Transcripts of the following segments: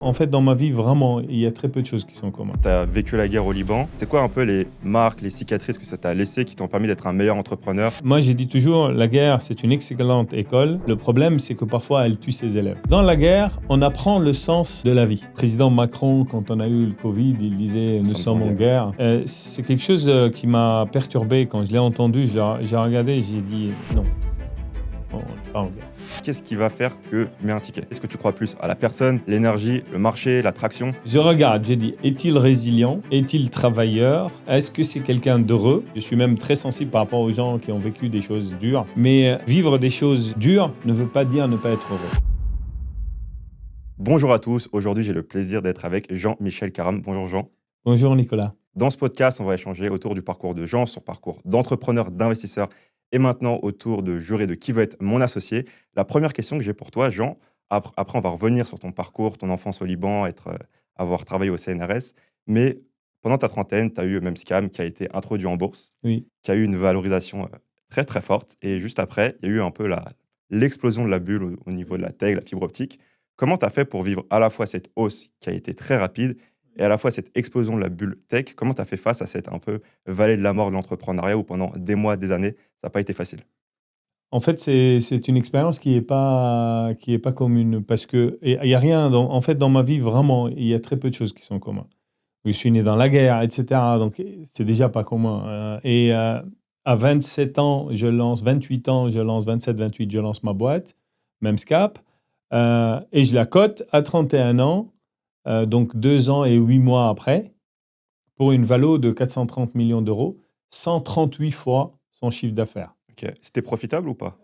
En fait, dans ma vie, vraiment, il y a très peu de choses qui sont communes. Tu as vécu la guerre au Liban. C'est quoi un peu les marques, les cicatrices que ça t'a laissé qui t'ont permis d'être un meilleur entrepreneur? Moi, j'ai dit toujours, la guerre, c'est une excellente école. Le problème, c'est que parfois, elle tue ses élèves. Dans la guerre, on apprend le sens de la vie. Le président Macron, quand on a eu le Covid, il disait « Nous sommes en guerre ». C'est quelque chose qui m'a perturbé. Quand je l'ai entendu, j'ai regardé, j'ai dit « Non, on n'est pas en guerre ». Qu'est-ce qui va faire que tu mets un ticket? Est-ce que tu crois plus à la personne, l'énergie, le marché, l'attraction? Je regarde, j'ai dit, est-il résilient? Est-il travailleur? Est-ce que c'est quelqu'un d'heureux? Je suis même très sensible par rapport aux gens qui ont vécu des choses dures. Mais vivre des choses dures ne veut pas dire ne pas être heureux. Bonjour à tous, aujourd'hui j'ai le plaisir d'être avec Jean-Michel Caram. Bonjour Jean. Bonjour Nicolas. Dans ce podcast, on va échanger autour du parcours de Jean, son parcours d'entrepreneur, d'investisseur et maintenant autour de jurer de qui veut être mon associé. La première question que j'ai pour toi, Jean, après on va revenir sur ton parcours, ton enfance au Liban, avoir travaillé au CNRS, mais pendant ta trentaine, tu as eu Memscam qui a été introduit en bourse, Oui. qui a eu une valorisation très très forte, et juste après, il y a eu un peu l'explosion de la bulle au niveau de la tech, la fibre optique. Comment tu as fait pour vivre à la fois cette hausse qui a été très rapide et à la fois cette explosion de la bulle tech? Comment tu as fait face à cette un peu vallée de la mort de l'entrepreneuriat où pendant des mois, des années, ça n'a pas été facile? En fait, c'est une expérience qui est pas commune parce que il y a rien. En fait, dans ma vie, vraiment, il y a très peu de choses qui sont communes. Je suis né dans la guerre, etc. Donc, c'est déjà pas commun. À 27 ans, 28 ans, 27, 28, je lance ma boîte, Memscap, et je la cote à 31 ans, donc 2 ans et 8 mois après, pour une valo de 430 millions d'euros, 138 fois son chiffre d'affaires. Ok. C'était profitable ou pas?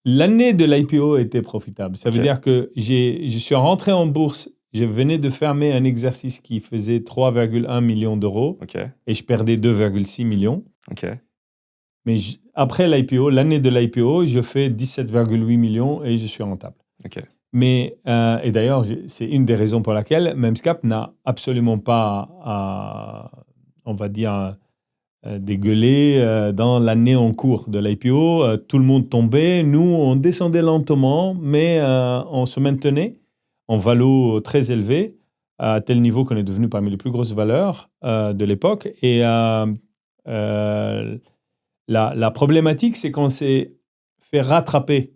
L'année de l'IPO était profitable. Ça veut Ok. dire que je suis rentré en bourse, je venais de fermer un exercice qui faisait 3,1 millions d'euros Ok. et je perdais 2,6 millions. Ok. Mais après l'IPO, l'année de l'IPO, je fais 17,8 millions et je suis rentable. Ok. Mais, et d'ailleurs, c'est une des raisons pour laquelle Memscap n'a absolument pas, on va dire, dégueulé dans l'année en cours de l'IPO. Tout le monde tombait. Nous, on descendait lentement, mais on se maintenait en valo très élevé, à tel niveau qu'on est devenu parmi les plus grosses valeurs de l'époque. Et la problématique, c'est qu'on s'est fait rattraper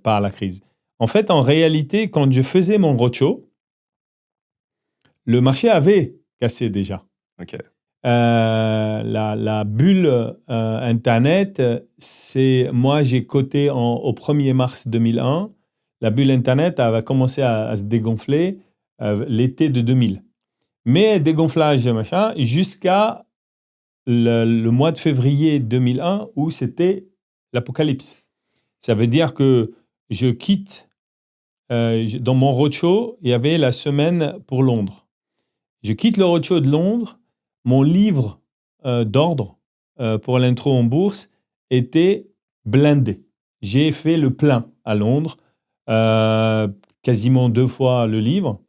par la crise. En fait, en réalité, quand je faisais mon roadshow, le marché avait cassé déjà. Ok. La bulle Internet, moi, j'ai coté au 1er mars 2001. La bulle Internet avait commencé à se dégonfler l'été de 2000. Mais dégonflage, machin, jusqu'à le mois de février 2001 où c'était l'apocalypse. Ça veut dire que je quitte, dans mon roadshow, il y avait la semaine pour Londres. Je quitte le roadshow de Londres, mon livre d'ordre pour l'intro en bourse était blindé. J'ai fait le plein à Londres, quasiment 2 fois le livre.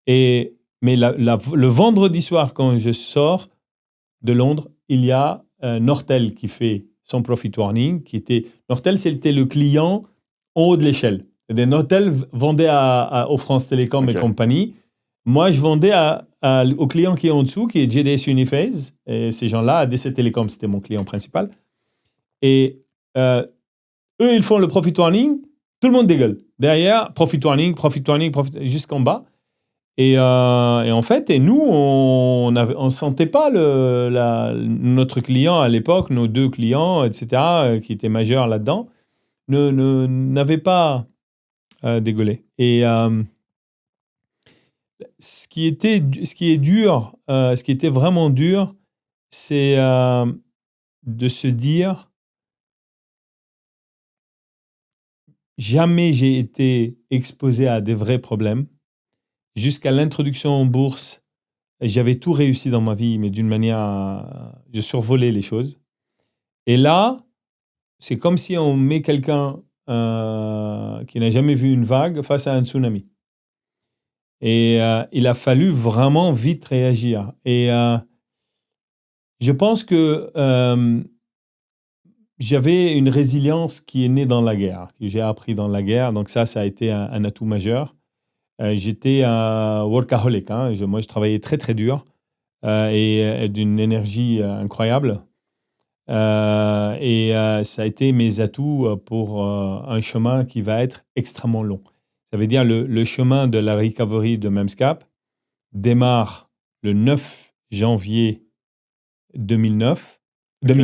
Mais le vendredi soir, quand je sors de Londres, il y a Nortel qui fait son profit warning. Nortel, c'était le client en haut de l'échelle. Nortel vendait aux France Télécom et compagnie. Moi, je vendais au client qui est en dessous, qui est GDS Uniphase. Et ces gens-là, ADC Telecom, c'était mon client principal. Et eux, ils font le profit warning. Tout le monde dégueule. Derrière, profit warning, jusqu'en bas. Et en fait, nous, on ne sentait pas notre client à l'époque, nos 2 clients, etc., qui étaient majeurs là-dedans, n'avaient pas dégueulé. Et ce qui était vraiment dur, c'est de se dire jamais j'ai été exposé à des vrais problèmes. Jusqu'à l'introduction en bourse, j'avais tout réussi dans ma vie, mais d'une manière, je survolais les choses. Et là, c'est comme si on met quelqu'un qui n'a jamais vu une vague face à un tsunami. Et il a fallu vraiment vite réagir. Et je pense que j'avais une résilience qui est née dans la guerre, que j'ai appris dans la guerre. Donc ça a été un atout majeur. j'étais un workaholic. Hein. Moi, je travaillais très, très dur et d'une énergie incroyable. Ça a été mes atouts pour un chemin qui va être extrêmement long. Ça veut dire le chemin de la recovery de Memscap démarre le 9 janvier 2009, Ok.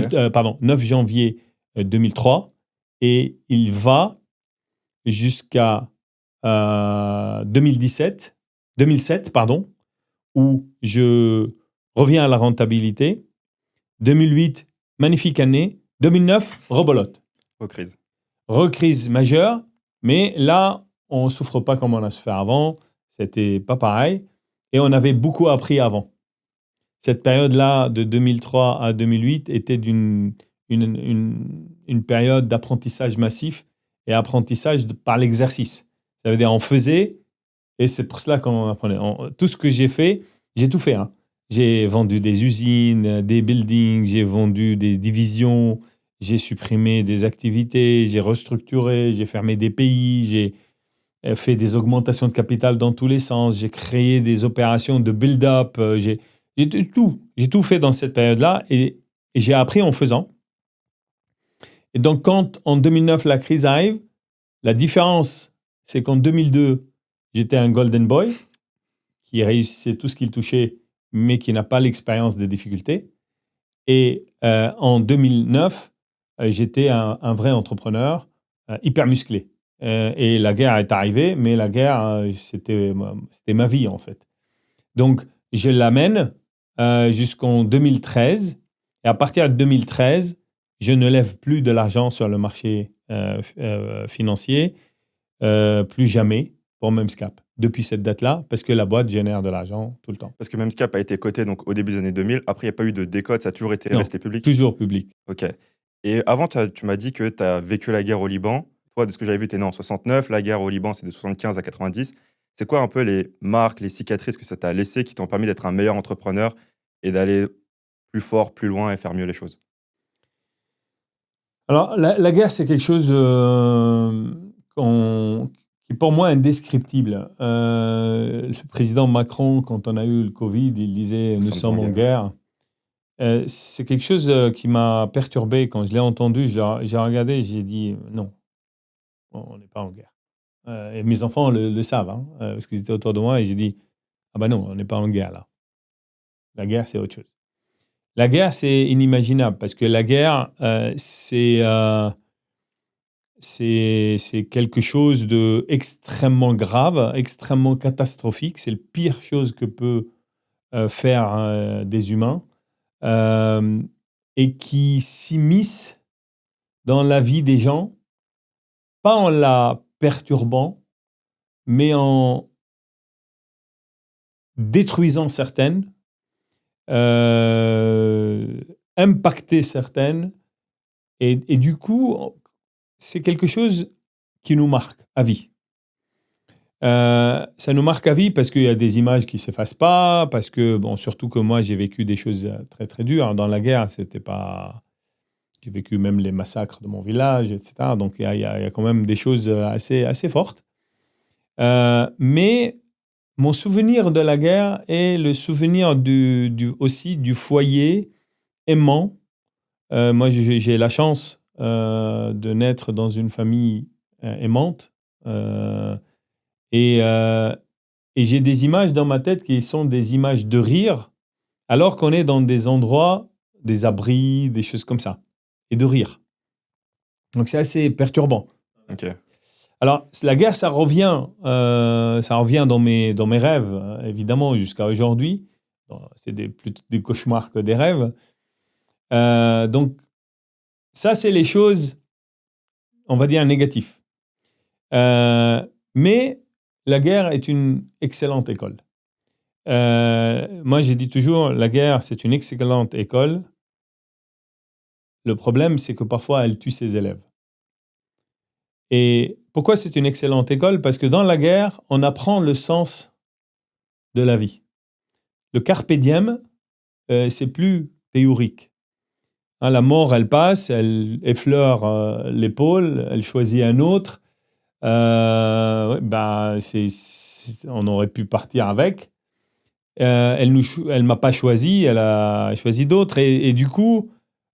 9 janvier 2003 et il va jusqu'à 2007, où je reviens à la rentabilité. 2008, magnifique année. 2009, rebolote. Aux crises. Recrise majeure, mais là, on ne souffre pas comme on a souffert avant. C'était pas pareil. Et on avait beaucoup appris avant. Cette période-là, de 2003 à 2008, était une période d'apprentissage massif et apprentissage par l'exercice. Ça veut dire on faisait, et c'est pour cela qu'on apprenait. Tout ce que j'ai fait, j'ai tout fait. Hein. J'ai vendu des usines, des buildings, j'ai vendu des divisions, j'ai supprimé des activités, j'ai restructuré, j'ai fermé des pays, j'ai fait des augmentations de capital dans tous les sens, j'ai créé des opérations de build-up, j'ai tout fait dans cette période-là et j'ai appris en faisant. Et donc, quand en 2009, la crise arrive, la différence, c'est qu'en 2002, j'étais un golden boy qui réussissait tout ce qu'il touchait, mais qui n'a pas l'expérience des difficultés. Et en 2009, j'étais un vrai entrepreneur hyper musclé. Et la guerre est arrivée, mais la guerre, c'était ma vie, en fait. Donc, je l'amène jusqu'en 2013. Et à partir de 2013, je ne lève plus de l'argent sur le marché financier, plus jamais pour Memscap, depuis cette date-là, parce que la boîte génère de l'argent tout le temps. Parce que Memscap a été coté donc, au début des années 2000. Après, il n'y a pas eu de décote, ça a toujours été Non, resté public. toujours public. Ok. Et avant, tu m'as dit que tu as vécu la guerre au Liban. Toi, de ce que j'avais vu, tu es né en 69. La guerre au Liban, c'est de 75 à 90. C'est quoi un peu les marques, les cicatrices que ça t'a laissé qui t'ont permis d'être un meilleur entrepreneur et d'aller plus fort, plus loin et faire mieux les choses? Alors, la guerre, c'est quelque chose qui est pour moi indescriptible. Le président Macron, quand on a eu le Covid, il disait « Nous sommes en guerre ». C'est quelque chose qui m'a perturbé. Quand je l'ai entendu, j'ai regardé, j'ai dit « Non, on n'est pas en guerre ». Et mes enfants le savent, hein, parce qu'ils étaient autour de moi, et j'ai dit « Ah ben non, on n'est pas en guerre là. La guerre, c'est autre chose ». La guerre, c'est inimaginable, parce que la guerre, c'est quelque chose d'extrêmement grave, extrêmement catastrophique. C'est la pire chose que peut faire des humains et qui s'immisce dans la vie des gens, pas en la perturbant, mais en détruisant certaines, impacter certaines. Et du coup, c'est quelque chose qui nous marque à vie. Ça nous marque à vie parce qu'il y a des images qui ne s'effacent pas, parce que, bon, surtout que moi, j'ai vécu des choses très, très dures. Dans la guerre, c'était pas... J'ai vécu même les massacres de mon village, etc. Donc, il y a quand même des choses assez fortes. Mais mon souvenir de la guerre est le souvenir aussi du foyer aimant. Moi, j'ai la chance de naître dans une famille aimante. Et j'ai des images dans ma tête qui sont des images de rire, alors qu'on est dans des endroits, des abris, des choses comme ça, et de rire. Donc c'est assez perturbant. Ok. Alors la guerre, ça revient dans mes rêves, évidemment, jusqu'à aujourd'hui. C'est plutôt des cauchemars que des rêves. Donc ça, c'est les choses, on va dire, négatives. Mais la guerre est une excellente école. Moi, j'ai dit toujours, la guerre, c'est une excellente école. Le problème, c'est que parfois, elle tue ses élèves. Et pourquoi c'est une excellente école? Parce que dans la guerre, on apprend le sens de la vie. Le carpe diem, c'est plus théorique. La mort, elle passe, elle effleure l'épaule, elle choisit un autre. On aurait pu partir avec. Elle ne m'a pas choisi, elle a choisi d'autres. Et du coup,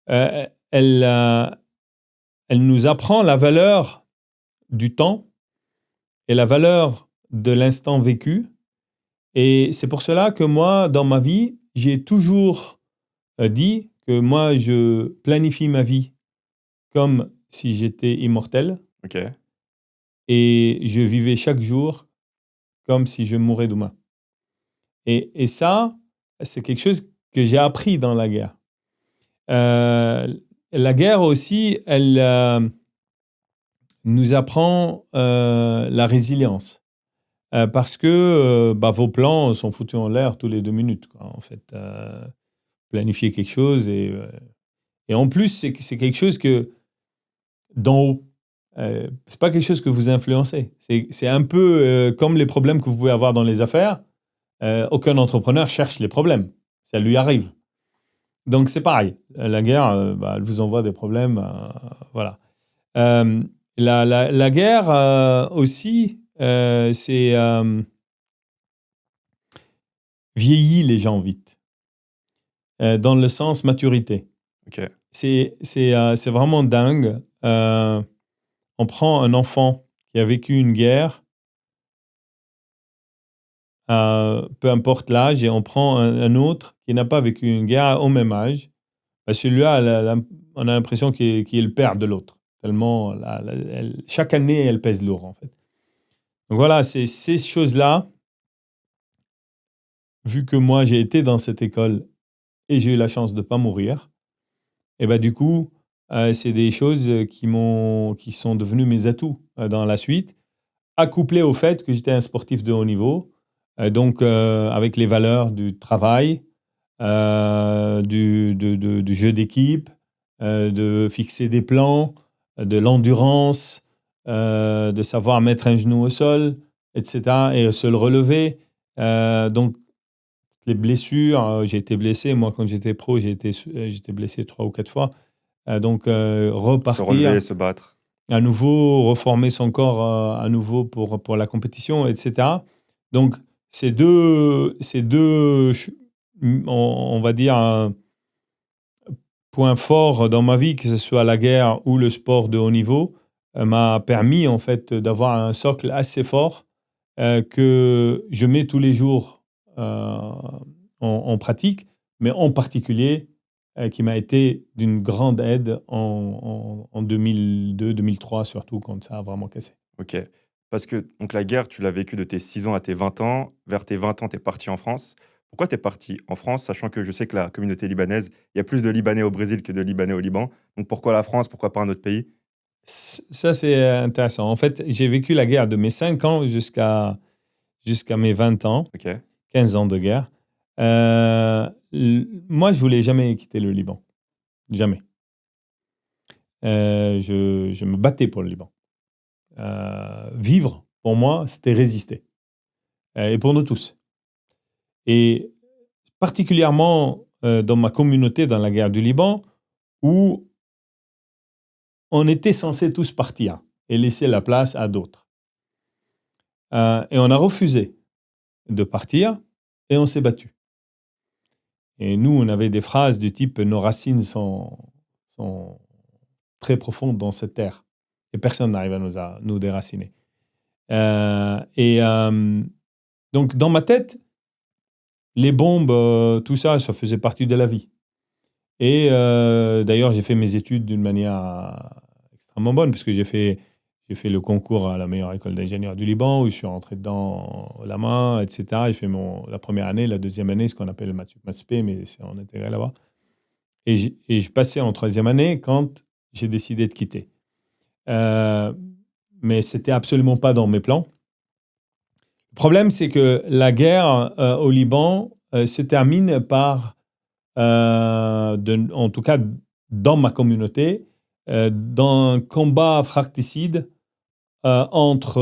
elle nous apprend la valeur du temps et la valeur de l'instant vécu. Et c'est pour cela que moi, dans ma vie, j'ai toujours dit que moi, je planifie ma vie comme si j'étais immortel. Ok. Et je vivais chaque jour comme si je mourais demain. Et ça, c'est quelque chose que j'ai appris dans la guerre. La guerre aussi, elle nous apprend la résilience. Parce que vos plans sont foutus en l'air tous les 2 minutes. Quoi. En fait, planifier quelque chose. Et en plus, c'est quelque chose que d'en haut. C'est pas quelque chose que vous influencez. C'est un peu comme les problèmes que vous pouvez avoir dans les affaires. Aucun entrepreneur cherche les problèmes. Ça lui arrive. Donc, c'est pareil. La guerre, elle vous envoie des problèmes. Voilà. La guerre aussi, c'est vieillit les gens vite. Dans le sens maturité. Ok. C'est vraiment dingue. On prend un enfant qui a vécu une guerre, peu importe l'âge, et on prend un autre qui n'a pas vécu une guerre au même âge. Celui-là, on a l'impression qu'il est le père de l'autre. Tellement, chaque année, elle pèse lourd, en fait. Donc voilà, c'est ces choses-là, vu que moi, j'ai été dans cette école et j'ai eu la chance de ne pas mourir, et du coup, c'est des choses qui sont devenues mes atouts dans la suite, accouplées au fait que j'étais un sportif de haut niveau, donc avec les valeurs du travail, du jeu d'équipe, de fixer des plans, de l'endurance, de savoir mettre un genou au sol, etc., et se le relever. Donc, les blessures, j'ai été blessé. Moi, quand j'étais pro, j'étais blessé 3 ou 4 fois. Donc, repartir. Se relever, se battre. À nouveau, reformer son corps à nouveau pour la compétition, etc. Donc, ces deux on va dire, un point fort dans ma vie, que ce soit la guerre ou le sport de haut niveau, m'a permis en fait d'avoir un socle assez fort que je mets tous les jours en pratique, mais en particulier qui m'a été d'une grande aide en 2002-2003, surtout quand ça a vraiment cassé. Ok. Parce que donc, la guerre, tu l'as vécue de tes 6 ans à tes 20 ans. Vers tes 20 ans, tu es parti en France. Pourquoi tu es parti en France, sachant que je sais que la communauté libanaise, il y a plus de Libanais au Brésil que de Libanais au Liban. Donc pourquoi la France? Pourquoi pas un autre pays? Ça, c'est intéressant. En fait, j'ai vécu la guerre de mes 5 ans jusqu'à mes 20 ans, Ok. 15 ans de guerre. Moi, je voulais jamais quitter le Liban. Jamais. Je me battais pour le Liban. Vivre, pour moi, c'était résister. Et pour nous tous. Et particulièrement dans ma communauté, dans la guerre du Liban, où on était censés tous partir et laisser la place à d'autres. Et on a refusé de partir et on s'est battu. Et nous, on avait des phrases du type « nos racines sont très profondes dans cette terre et personne n'arrive à nous déraciner ». Donc, dans ma tête, les bombes, tout ça, ça faisait partie de la vie. Et d'ailleurs, j'ai fait mes études d'une manière extrêmement bonne, parce que j'ai fait le concours à la meilleure école d'ingénieurs du Liban, où je suis rentré dedans la main, etc. J'ai fait la première année, la deuxième année, ce qu'on appelle le Maths mais c'est en intégré là-bas. Et je passais en troisième année quand j'ai décidé de quitter. Mais ce n'était absolument pas dans mes plans. Le problème, c'est que la guerre au Liban se termine par, en tout cas dans ma communauté, dans un combat fratricide entre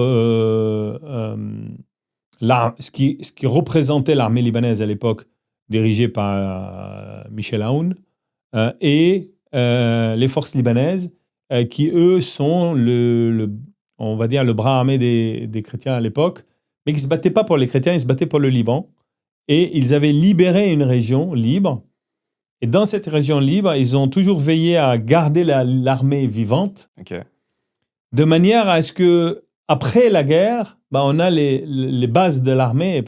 ce qui représentait l'armée libanaise à l'époque, dirigée par Michel Aoun, et les forces libanaises, qui, eux, sont on va dire, le bras armé des chrétiens à l'époque, mais qui ne se battaient pas pour les chrétiens, ils se battaient pour le Liban. Et ils avaient libéré une région libre. Et dans cette région libre, ils ont toujours veillé à garder l'armée vivante, de manière à ce que après la guerre, on a les bases de l'armée.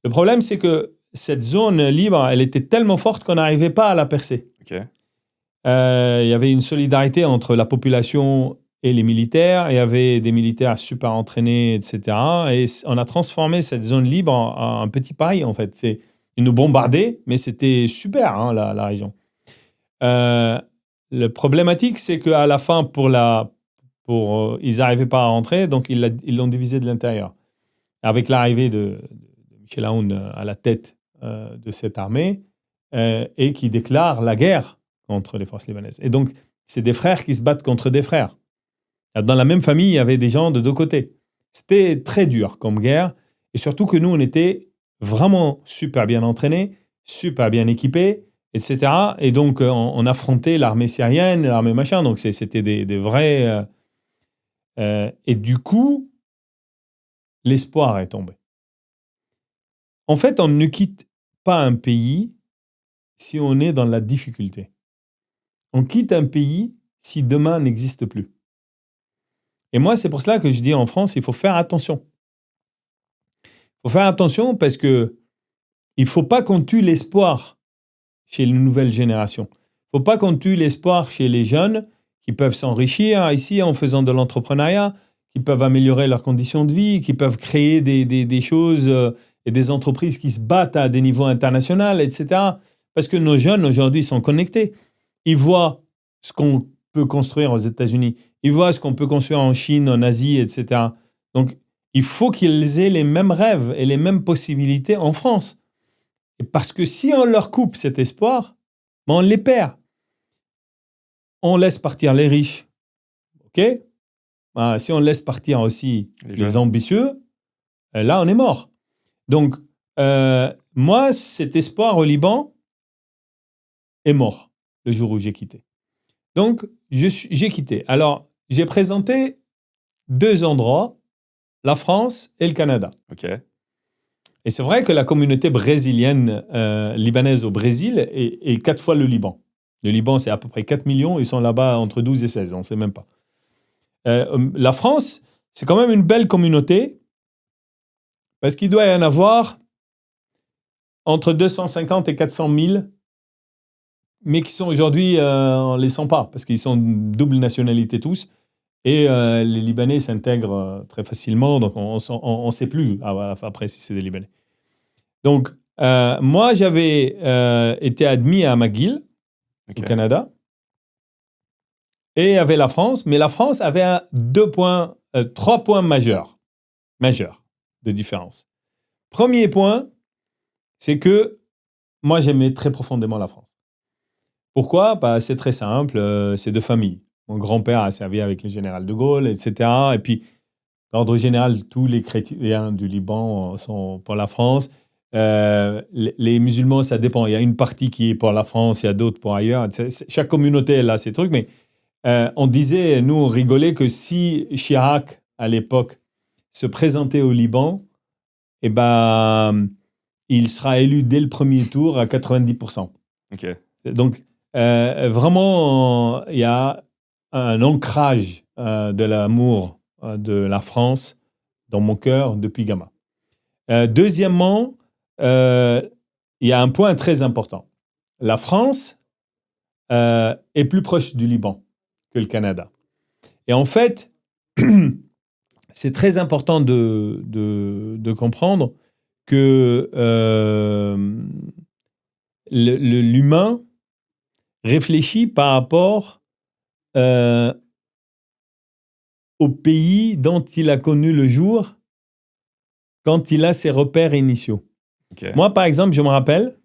Le problème, c'est que cette zone libre, elle était tellement forte qu'on n'arrivait pas à la percer. Il y avait une solidarité entre la population et les militaires. Il y avait des militaires super entraînés, etc. Et on a transformé cette zone libre en un petit Paris, en fait. Ils nous bombardaient, mais c'était super, la région. Le problématique, c'est qu'à la fin, ils n'arrivaient pas à rentrer, donc ils l'ont divisé de l'intérieur. Avec l'arrivée de Michel Aoun à la tête de cette armée, et qui déclare la guerre contre les forces libanaises. Et donc, c'est des frères qui se battent contre des frères. Dans la même famille, il y avait des gens de deux côtés. C'était très dur comme guerre, et surtout que nous, on était vraiment super bien entraînés, super bien équipés, etc. Et donc, on affrontait l'armée syrienne, l'armée machin, donc c'était des vrais... et du coup, l'espoir est tombé. En fait, on ne quitte pas un pays si on est dans la difficulté. On quitte un pays si demain n'existe plus. Et moi, c'est pour cela que je dis en France, il faut faire attention. Il faut faire attention parce que il ne faut pas qu'on tue l'espoir chez les nouvelles générations. Il ne faut pas qu'on tue l'espoir chez les jeunes qui peuvent s'enrichir ici en faisant de l'entrepreneuriat, qui peuvent améliorer leurs conditions de vie, qui peuvent créer des choses et des entreprises qui se battent à des niveaux internationaux, etc. Parce que nos jeunes, aujourd'hui, sont connectés. Ils voient ce qu'on peut construire aux États-Unis. Ils voient ce qu'on peut construire en Chine, en Asie, etc. Donc, il faut qu'ils aient les mêmes rêves et les mêmes possibilités en France. Et parce que si on leur coupe cet espoir, on les perd. On laisse partir les riches. OK ? Si on laisse partir aussi les ambitieux, là, on est mort. Donc, moi, cet espoir au Liban est mort le jour où j'ai quitté. Donc, j'ai quitté. Alors, j'ai présenté 2 endroits, la France et le Canada. Et c'est vrai que la communauté brésilienne, libanaise au Brésil est 4 fois le Liban. Le Liban, c'est à peu près 4 millions. Ils sont là-bas entre 12 et 16, on ne sait même pas. La France, c'est quand même une belle communauté parce qu'il doit y en avoir entre 250 et 400 000, mais qui sont aujourd'hui, on ne les sent pas parce qu'ils sont double nationalité tous. Et les Libanais s'intègrent très facilement, donc on ne sait plus après si c'est des Libanais. Donc, moi, j'avais été admis à McGill, au Canada, et il y avait la France, mais la France avait 3 points majeurs de différence. Premier point, c'est que moi, j'aimais très profondément la France. Pourquoi ? C'est très simple, c'est de famille. Mon grand-père a servi avec le général de Gaulle, etc. Et puis, d'ordre général, tous les chrétiens du Liban sont pour la France. Les musulmans, ça dépend. Il y a une partie qui est pour la France, il y a d'autres pour ailleurs. Chaque communauté, elle a ses trucs. Mais on disait, nous, on rigolait que si Chirac, à l'époque, se présentait au Liban, il sera élu dès le premier tour à 90%. Donc, vraiment, il y a un ancrage de l'amour de la France dans mon cœur depuis gamin. Deuxièmement, il y a un point très important. La France est plus proche du Liban que le Canada. Et en fait, c'est très important de comprendre que l'humain réfléchit par rapport au pays dont il a connu le jour quand il a ses repères initiaux. Moi, par exemple, je me rappelle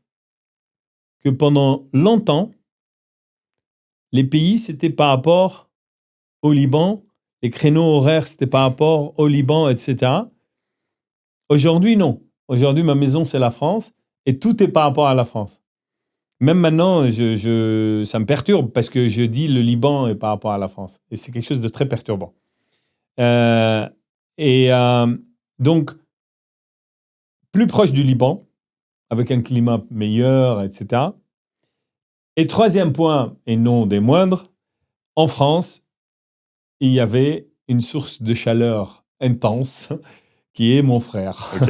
que pendant longtemps, les pays, c'était par rapport au Liban, les créneaux horaires, c'était par rapport au Liban, etc. Aujourd'hui, non. Aujourd'hui, ma maison, c'est la France et tout est par rapport à la France. Même maintenant, ça me perturbe parce que je dis le Liban est par rapport à la France. Et c'est quelque chose de très perturbant. Donc, plus proche du Liban, avec un climat meilleur, etc. Et troisième point, et non des moindres, en France, il y avait une source de chaleur intense qui est mon frère. Ok.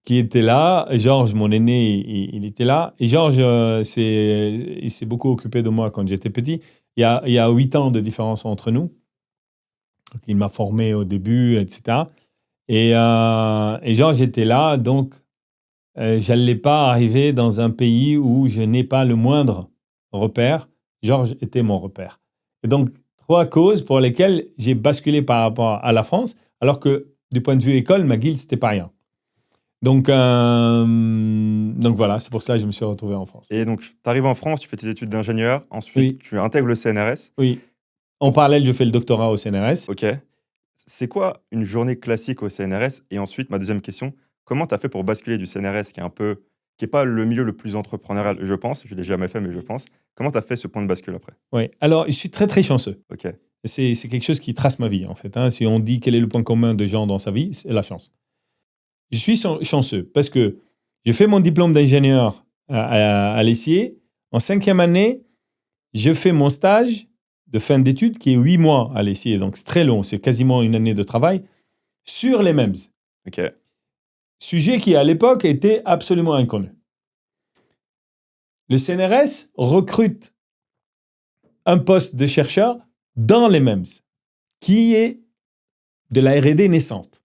Qui était là. Georges, mon aîné, il était là. Et Georges, il s'est beaucoup occupé de moi quand j'étais petit. Il y a 8 ans de différence entre nous. Donc, il m'a formé au début, etc. Et Georges était là, donc je n'allais pas arriver dans un pays où je n'ai pas le moindre repère. Georges était mon repère. Et donc, 3 causes pour lesquelles j'ai basculé par rapport à la France, alors que du point de vue école, McGill, c'était pas rien. Donc voilà, c'est pour ça que je me suis retrouvé en France. Et donc, tu arrives en France, tu fais tes études d'ingénieur, ensuite Oui. tu intègres le CNRS. Oui. En parallèle, je fais le doctorat au CNRS. Ok. C'est quoi une journée classique au CNRS? Et ensuite, ma deuxième question, comment tu as fait pour basculer du CNRS qui est pas le milieu le plus entrepreneurial, je pense, je l'ai jamais fait, mais je pense. Comment tu as fait ce point de bascule après? Oui. Alors, je suis très, très chanceux. Ok. C'est quelque chose qui trace ma vie, en fait. Si on dit quel est le point commun de gens dans sa vie, c'est la chance. Je suis chanceux parce que j'ai fait mon diplôme d'ingénieur à l'ESIE. En 5e année, je fais mon stage de fin d'études qui est 8 mois à l'ESIE. Donc, c'est très long. C'est quasiment une année de travail sur les MEMS. Ok. Sujet qui, à l'époque, était absolument inconnu. Le CNRS recrute un poste de chercheur dans les MEMS, qui est de la R&D naissante.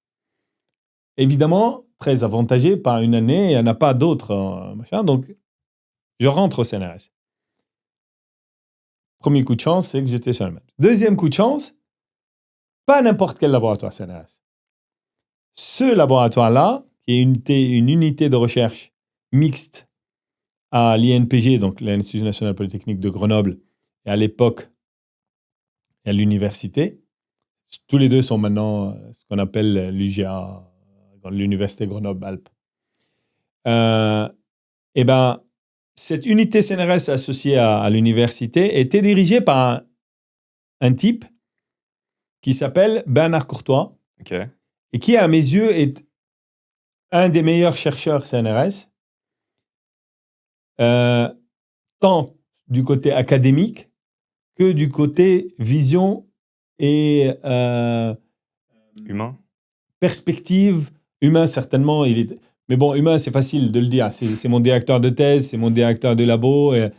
Évidemment, très avantagé par une année, il n'y en a pas d'autres. Donc, je rentre au CNRS. Premier coup de chance, c'est que j'étais sur le MEMS. Deuxième coup de chance, pas n'importe quel laboratoire CNRS. Ce laboratoire-là, qui est une unité de recherche mixte à l'INPG, donc l'Institut national polytechnique de Grenoble, et à l'époque, à l'université. Tous les deux sont maintenant ce qu'on appelle l'UGA, l'Université Grenoble-Alpes. Cette unité CNRS associée à l'université était dirigée par un type qui s'appelle Bernard Courtois, Ok. et qui, à mes yeux, est un des meilleurs chercheurs CNRS, tant du côté académique que du côté vision et Humain. perspective. Humain, certainement. Mais bon, humain, c'est facile de le dire. C'est mon directeur de thèse, c'est mon directeur de labo. Et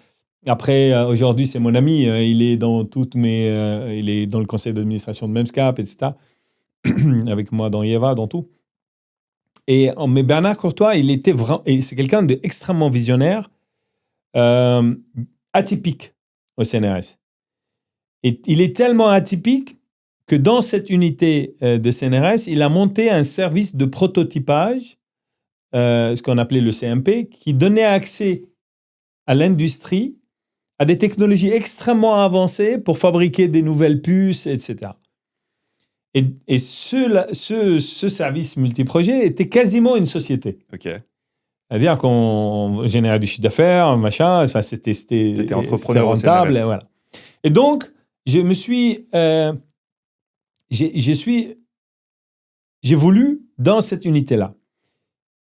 après, aujourd'hui, c'est mon ami. Il est dans il est dans le conseil d'administration de Memscap, etc. Avec moi dans IEVA, dans tout. Mais Bernard Courtois, c'est quelqu'un d'extrêmement visionnaire, atypique au CNRS. Et il est tellement atypique que dans cette unité de CNRS, il a monté un service de prototypage, ce qu'on appelait le CMP, qui donnait accès à l'industrie, à des technologies extrêmement avancées pour fabriquer des nouvelles puces, etc. Et ce service multiprojet était quasiment une société. Ok. C'est-à-dire qu'on générait du chiffre d'affaires, machin, enfin, c'était entrepreneur rentable. au CNRS. Et voilà. Et donc, j'ai voulu dans cette unité-là.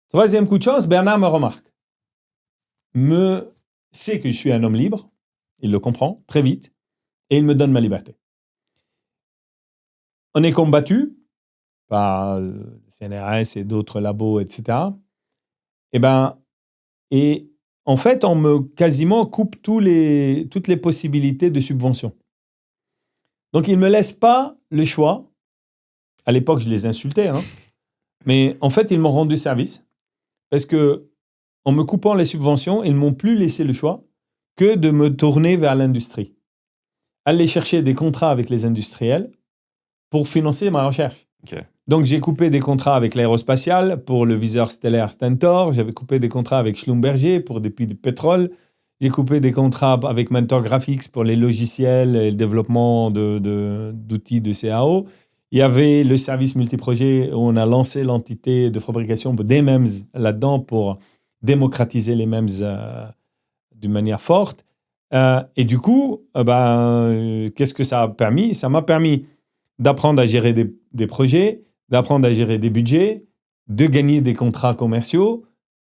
Troisième coup de chance, Bernard me remarque. Sait que je suis un homme libre, il le comprend très vite, et il me donne ma liberté. On est combattu par le CNRS et d'autres labos, etc. Et en fait, on me quasiment coupe toutes les possibilités de subvention. Donc, ils ne me laissent pas le choix. À l'époque, je les insultais, mais en fait, ils m'ont rendu service parce que, en me coupant les subventions, ils ne m'ont plus laissé le choix que de me tourner vers l'industrie. Aller chercher des contrats avec les industriels pour financer ma recherche. Okay. Donc, j'ai coupé des contrats avec l'aérospatiale pour le viseur stellaire Stentor. J'avais coupé des contrats avec Schlumberger pour des puits de pétrole. J'ai coupé des contrats avec Mentor Graphics pour les logiciels et le développement d'outils de CAO. Il y avait le service multiprojet où on a lancé l'entité de fabrication des MEMS là-dedans pour démocratiser les MEMS d'une manière forte. Et du coup, qu'est-ce que ça a permis ? Ça m'a permis d'apprendre à gérer des projets, d'apprendre à gérer des budgets, de gagner des contrats commerciaux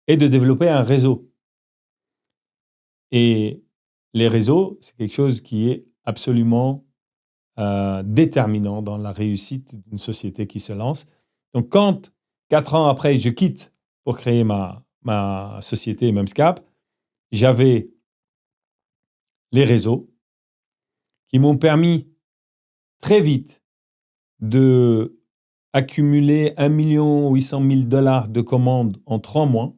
et de développer un réseau. Et les réseaux, c'est quelque chose qui est absolument déterminant dans la réussite d'une société qui se lance. Donc, quand 4 ans après, je quitte pour créer ma société Memscap, j'avais les réseaux qui m'ont permis très vite de accumuler 1 800 000 $ de commandes en 3 mois,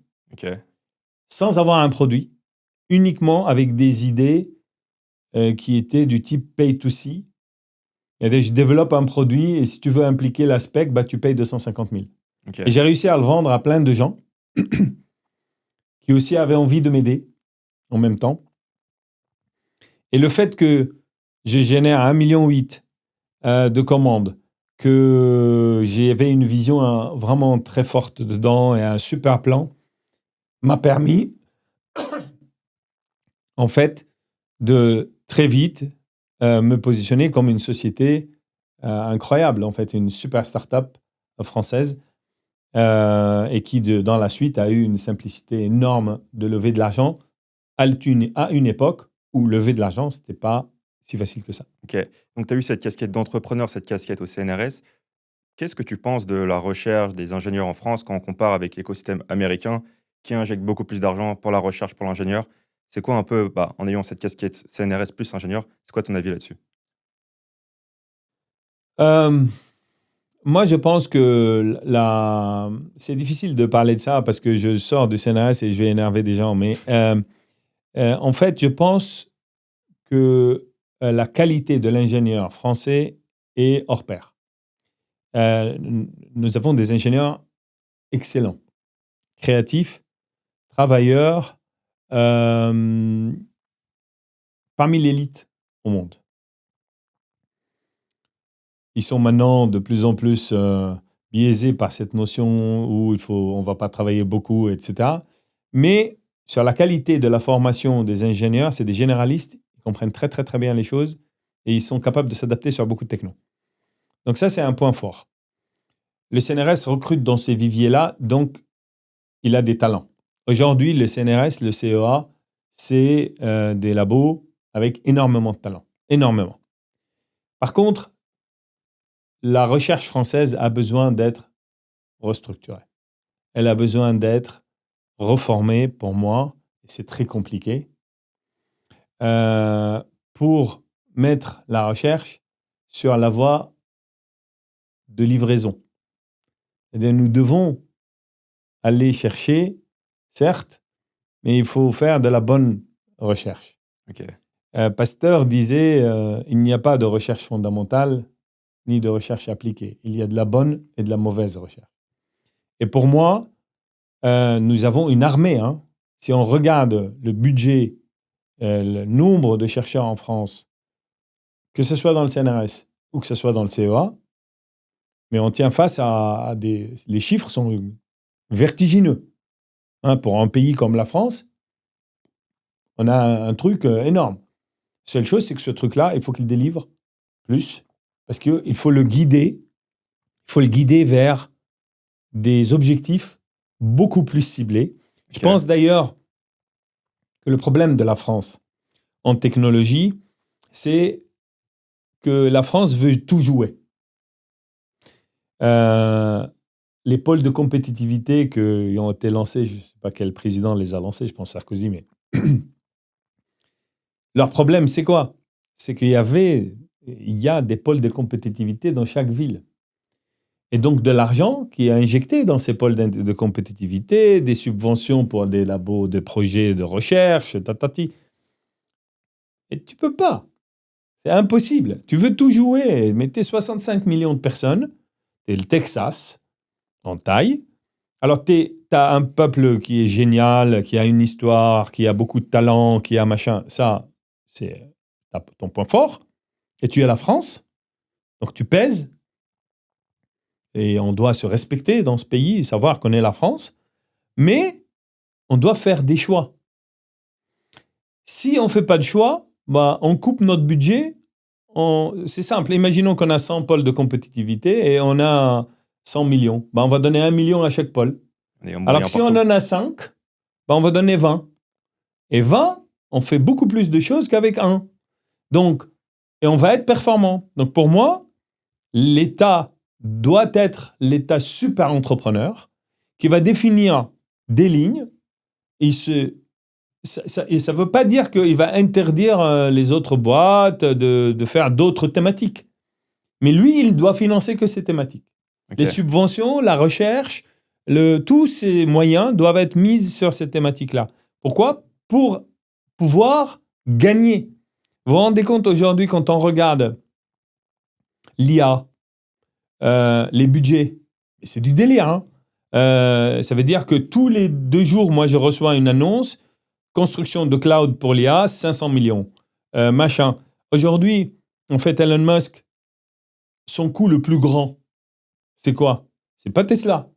sans avoir un produit, uniquement avec des idées qui étaient du type pay to see. Je développe un produit et si tu veux impliquer l'aspect, tu payes 250 000. Et j'ai réussi à le vendre à plein de gens qui aussi avaient envie de m'aider en même temps. Et le fait que je génère 1,8 million de commandes, que j'avais une vision vraiment très forte dedans et un super plan, m'a permis, en fait, de très vite me positionner comme une société incroyable, en fait, une super start-up française et qui, dans la suite, a eu une simplicité énorme de lever de l'argent à une époque où lever de l'argent, ce n'était pas si facile que ça. Ok, donc tu as eu cette casquette d'entrepreneur, cette casquette au CNRS. Qu'est-ce que tu penses de la recherche des ingénieurs en France quand on compare avec l'écosystème américain qui injecte beaucoup plus d'argent pour la recherche, pour l'ingénieur? C'est quoi un peu, en ayant cette casquette CNRS plus ingénieur, c'est quoi ton avis là-dessus? Moi, je pense que c'est difficile de parler de ça parce que je sors du CNRS et je vais énerver des gens. Mais en fait, je pense que la qualité de l'ingénieur français est hors pair. Nous avons des ingénieurs excellents, créatifs, travailleurs, parmi l'élite au monde. Ils sont maintenant de plus en plus biaisés par cette notion où on ne va pas travailler beaucoup, etc. Mais sur la qualité de la formation des ingénieurs, c'est des généralistes, ils comprennent très, très, très bien les choses et ils sont capables de s'adapter sur beaucoup de technos. Donc ça, c'est un point fort. Le CNRS recrute dans ces viviers-là, donc il a des talents. Aujourd'hui, le CNRS, le CEA, c'est des labos avec énormément de talents. Énormément. Par contre, la recherche française a besoin d'être restructurée. Elle a besoin d'être reformée, pour moi, et c'est très compliqué, pour mettre la recherche sur la voie de livraison. C'est-à-dire, nous devons aller chercher, certes, mais il faut faire de la bonne recherche. Ok. Pasteur disait il n'y a pas de recherche fondamentale ni de recherche appliquée. Il y a de la bonne et de la mauvaise recherche. Et pour moi, nous avons une armée. Si on regarde le budget, le nombre de chercheurs en France, que ce soit dans le CNRS ou que ce soit dans le CEA, mais on tient face à les chiffres sont vertigineux. Pour un pays comme la France, on a un truc énorme. Seule chose, c'est que ce truc-là, il faut qu'il délivre plus, parce qu'il faut le guider. Il faut le guider vers des objectifs beaucoup plus ciblés. Je pense d'ailleurs que le problème de la France en technologie, c'est que la France veut tout jouer. Les pôles de compétitivité qui ont été lancés, je ne sais pas quel président les a lancés, je pense Sarkozy, mais leur problème, c'est quoi? C'est qu'il y a des pôles de compétitivité dans chaque ville. Et donc de l'argent qui est injecté dans ces pôles de compétitivité, des subventions pour des labos, des projets de recherche, tatati. Et tu peux pas. C'est impossible. Tu veux tout jouer, mais t'es 65 millions de personnes, t'es le Texas, en taille. Alors t'as un peuple qui est génial, qui a une histoire, qui a beaucoup de talent, qui a machin. Ça, c'est ton point fort. Et tu es la France, donc tu pèses. Et on doit se respecter dans ce pays et savoir qu'on est la France. Mais on doit faire des choix. Si on ne fait pas de choix, on coupe notre budget c'est simple. Imaginons qu'on a 100 pôles de compétitivité et on a 100 millions. On va donner 1 million à chaque pôle. Alors que si on en a 5, on va donner 20. Et 20, on fait beaucoup plus de choses qu'avec 1. Donc, et on va être performant. Donc, pour moi, l'État doit être l'État super entrepreneur qui va définir des lignes. Et ça ne veut pas dire qu'il va interdire les autres boîtes de faire d'autres thématiques. Mais lui, il doit financer que ces thématiques. Okay. Les subventions, la recherche, tous ces moyens doivent être mis sur ces thématiques-là. Pourquoi ? Pour pouvoir gagner. Vous vous rendez compte aujourd'hui, quand on regarde l'IA, les budgets, c'est du délire. Hein. Ça veut dire que tous les 2 jours, moi, je reçois une annonce, construction de cloud pour l'IA, 500 millions. Machin. Aujourd'hui, en fait, Elon Musk, son coût le plus grand, c'est quoi ? C'est pas Tesla.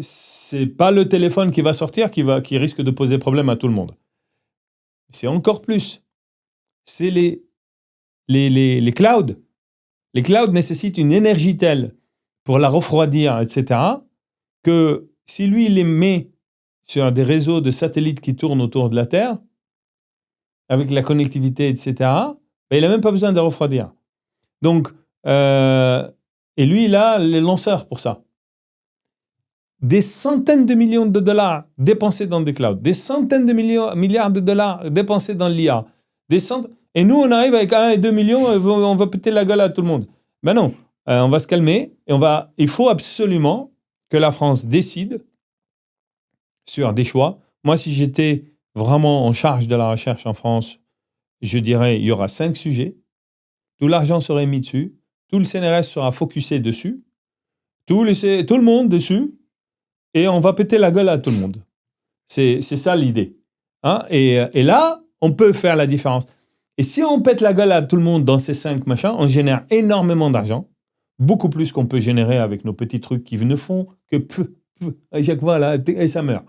C'est pas le téléphone qui va sortir qui risque de poser problème à tout le monde. C'est encore plus. C'est les clouds. Les clouds nécessitent une énergie telle pour la refroidir, etc., que si lui, il les met sur des réseaux de satellites qui tournent autour de la Terre, avec la connectivité, etc., il n'a même pas besoin de refroidir. Donc, et lui, il a les lanceurs pour ça. Des centaines de millions de dollars dépensés dans des clouds, des centaines de milliards de dollars dépensés dans l'IA, et nous, on arrive avec 1 et 2 millions, on va péter la gueule à tout le monde. Ben non, on va se calmer, et il faut absolument que la France décide sur des choix. Moi, si j'étais vraiment en charge de la recherche en France, je dirais il y aura 5 sujets, tout l'argent serait mis dessus, tout le CNRS sera focusé dessus, tout le monde dessus, et on va péter la gueule à tout le monde. C'est ça l'idée. Hein? Et là, on peut faire la différence. Et si on pète la gueule à tout le monde dans ces 5 machins, on génère énormément d'argent, beaucoup plus qu'on peut générer avec nos petits trucs qui ne font que à chaque fois, là, et ça meurt.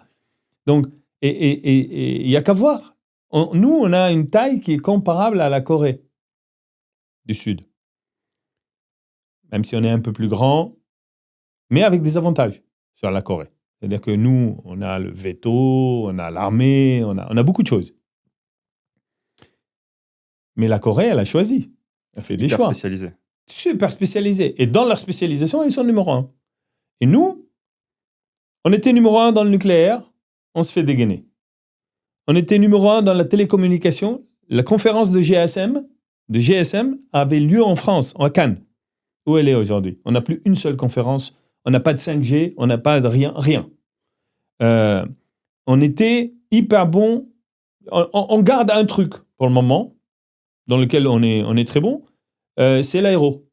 Donc, et il n'y a qu'à voir. Nous, on a une taille qui est comparable à la Corée du Sud. Même si on est un peu plus grand, mais avec des avantages sur la Corée. C'est-à-dire que nous, on a le veto, on a l'armée, on a beaucoup de choses. Mais la Corée, elle a choisi. Elle fait des choix. Spécialisé. Super spécialisés. Et dans leur spécialisation, ils sont numéro 1. Et nous, on était numéro 1 dans le nucléaire, on se fait dégainer. On était numéro 1 dans la télécommunication. La conférence de GSM avait lieu en France, à Cannes. Où elle est aujourd'hui ? On n'a plus une seule conférence. On n'a pas de 5G, on n'a pas de rien. On était hyper bon. On garde un truc pour le moment, dans lequel on est très bon, c'est l'aéro.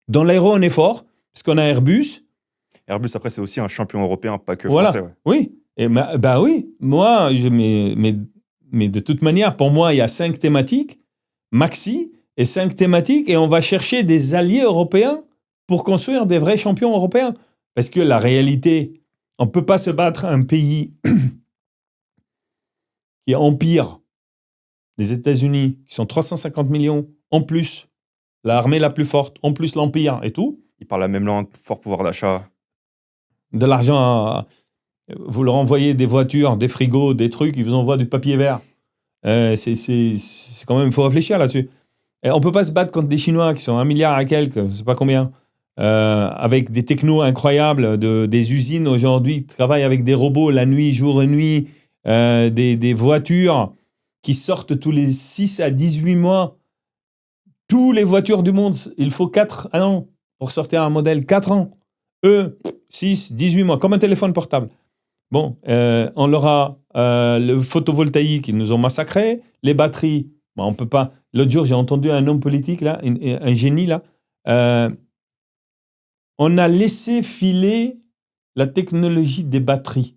Dans l'aéro, on est fort, parce qu'on a Airbus. Airbus, après, c'est aussi un champion européen, pas que voilà. français. Ouais. Oui, oui. Moi, mais de toute manière, pour moi, il y a 5 thématiques, maxi, et 5 thématiques, et on va chercher des alliés européens pour construire des vrais champions européens. Parce que la réalité, on ne peut pas se battre un pays qui est empire, les États-Unis, qui sont 350 millions, en plus, l'armée la plus forte, en plus l'empire et tout. Ils parlent la même langue, fort pouvoir d'achat. De l'argent, vous leur envoyez des voitures, des frigos, des trucs, ils vous envoient du papier vert. C'est quand même, il faut réfléchir là-dessus. Et on ne peut pas se battre contre des Chinois qui sont 1 milliard à quelques, je ne sais pas combien, avec des technos incroyables, des usines aujourd'hui qui travaillent avec des robots la nuit, jour et nuit, des voitures qui sortent tous les 6 à 18 mois. Toutes les voitures du monde, il faut 4 ans pour sortir un modèle, 4 ans. Eux, 6, 18 mois, comme un téléphone portable. Bon, on leur a le photovoltaïque, ils nous ont massacrés. Les batteries, bon, on peut pas. L'autre jour, j'ai entendu un homme politique, là, un génie, là. On a laissé filer la technologie des batteries.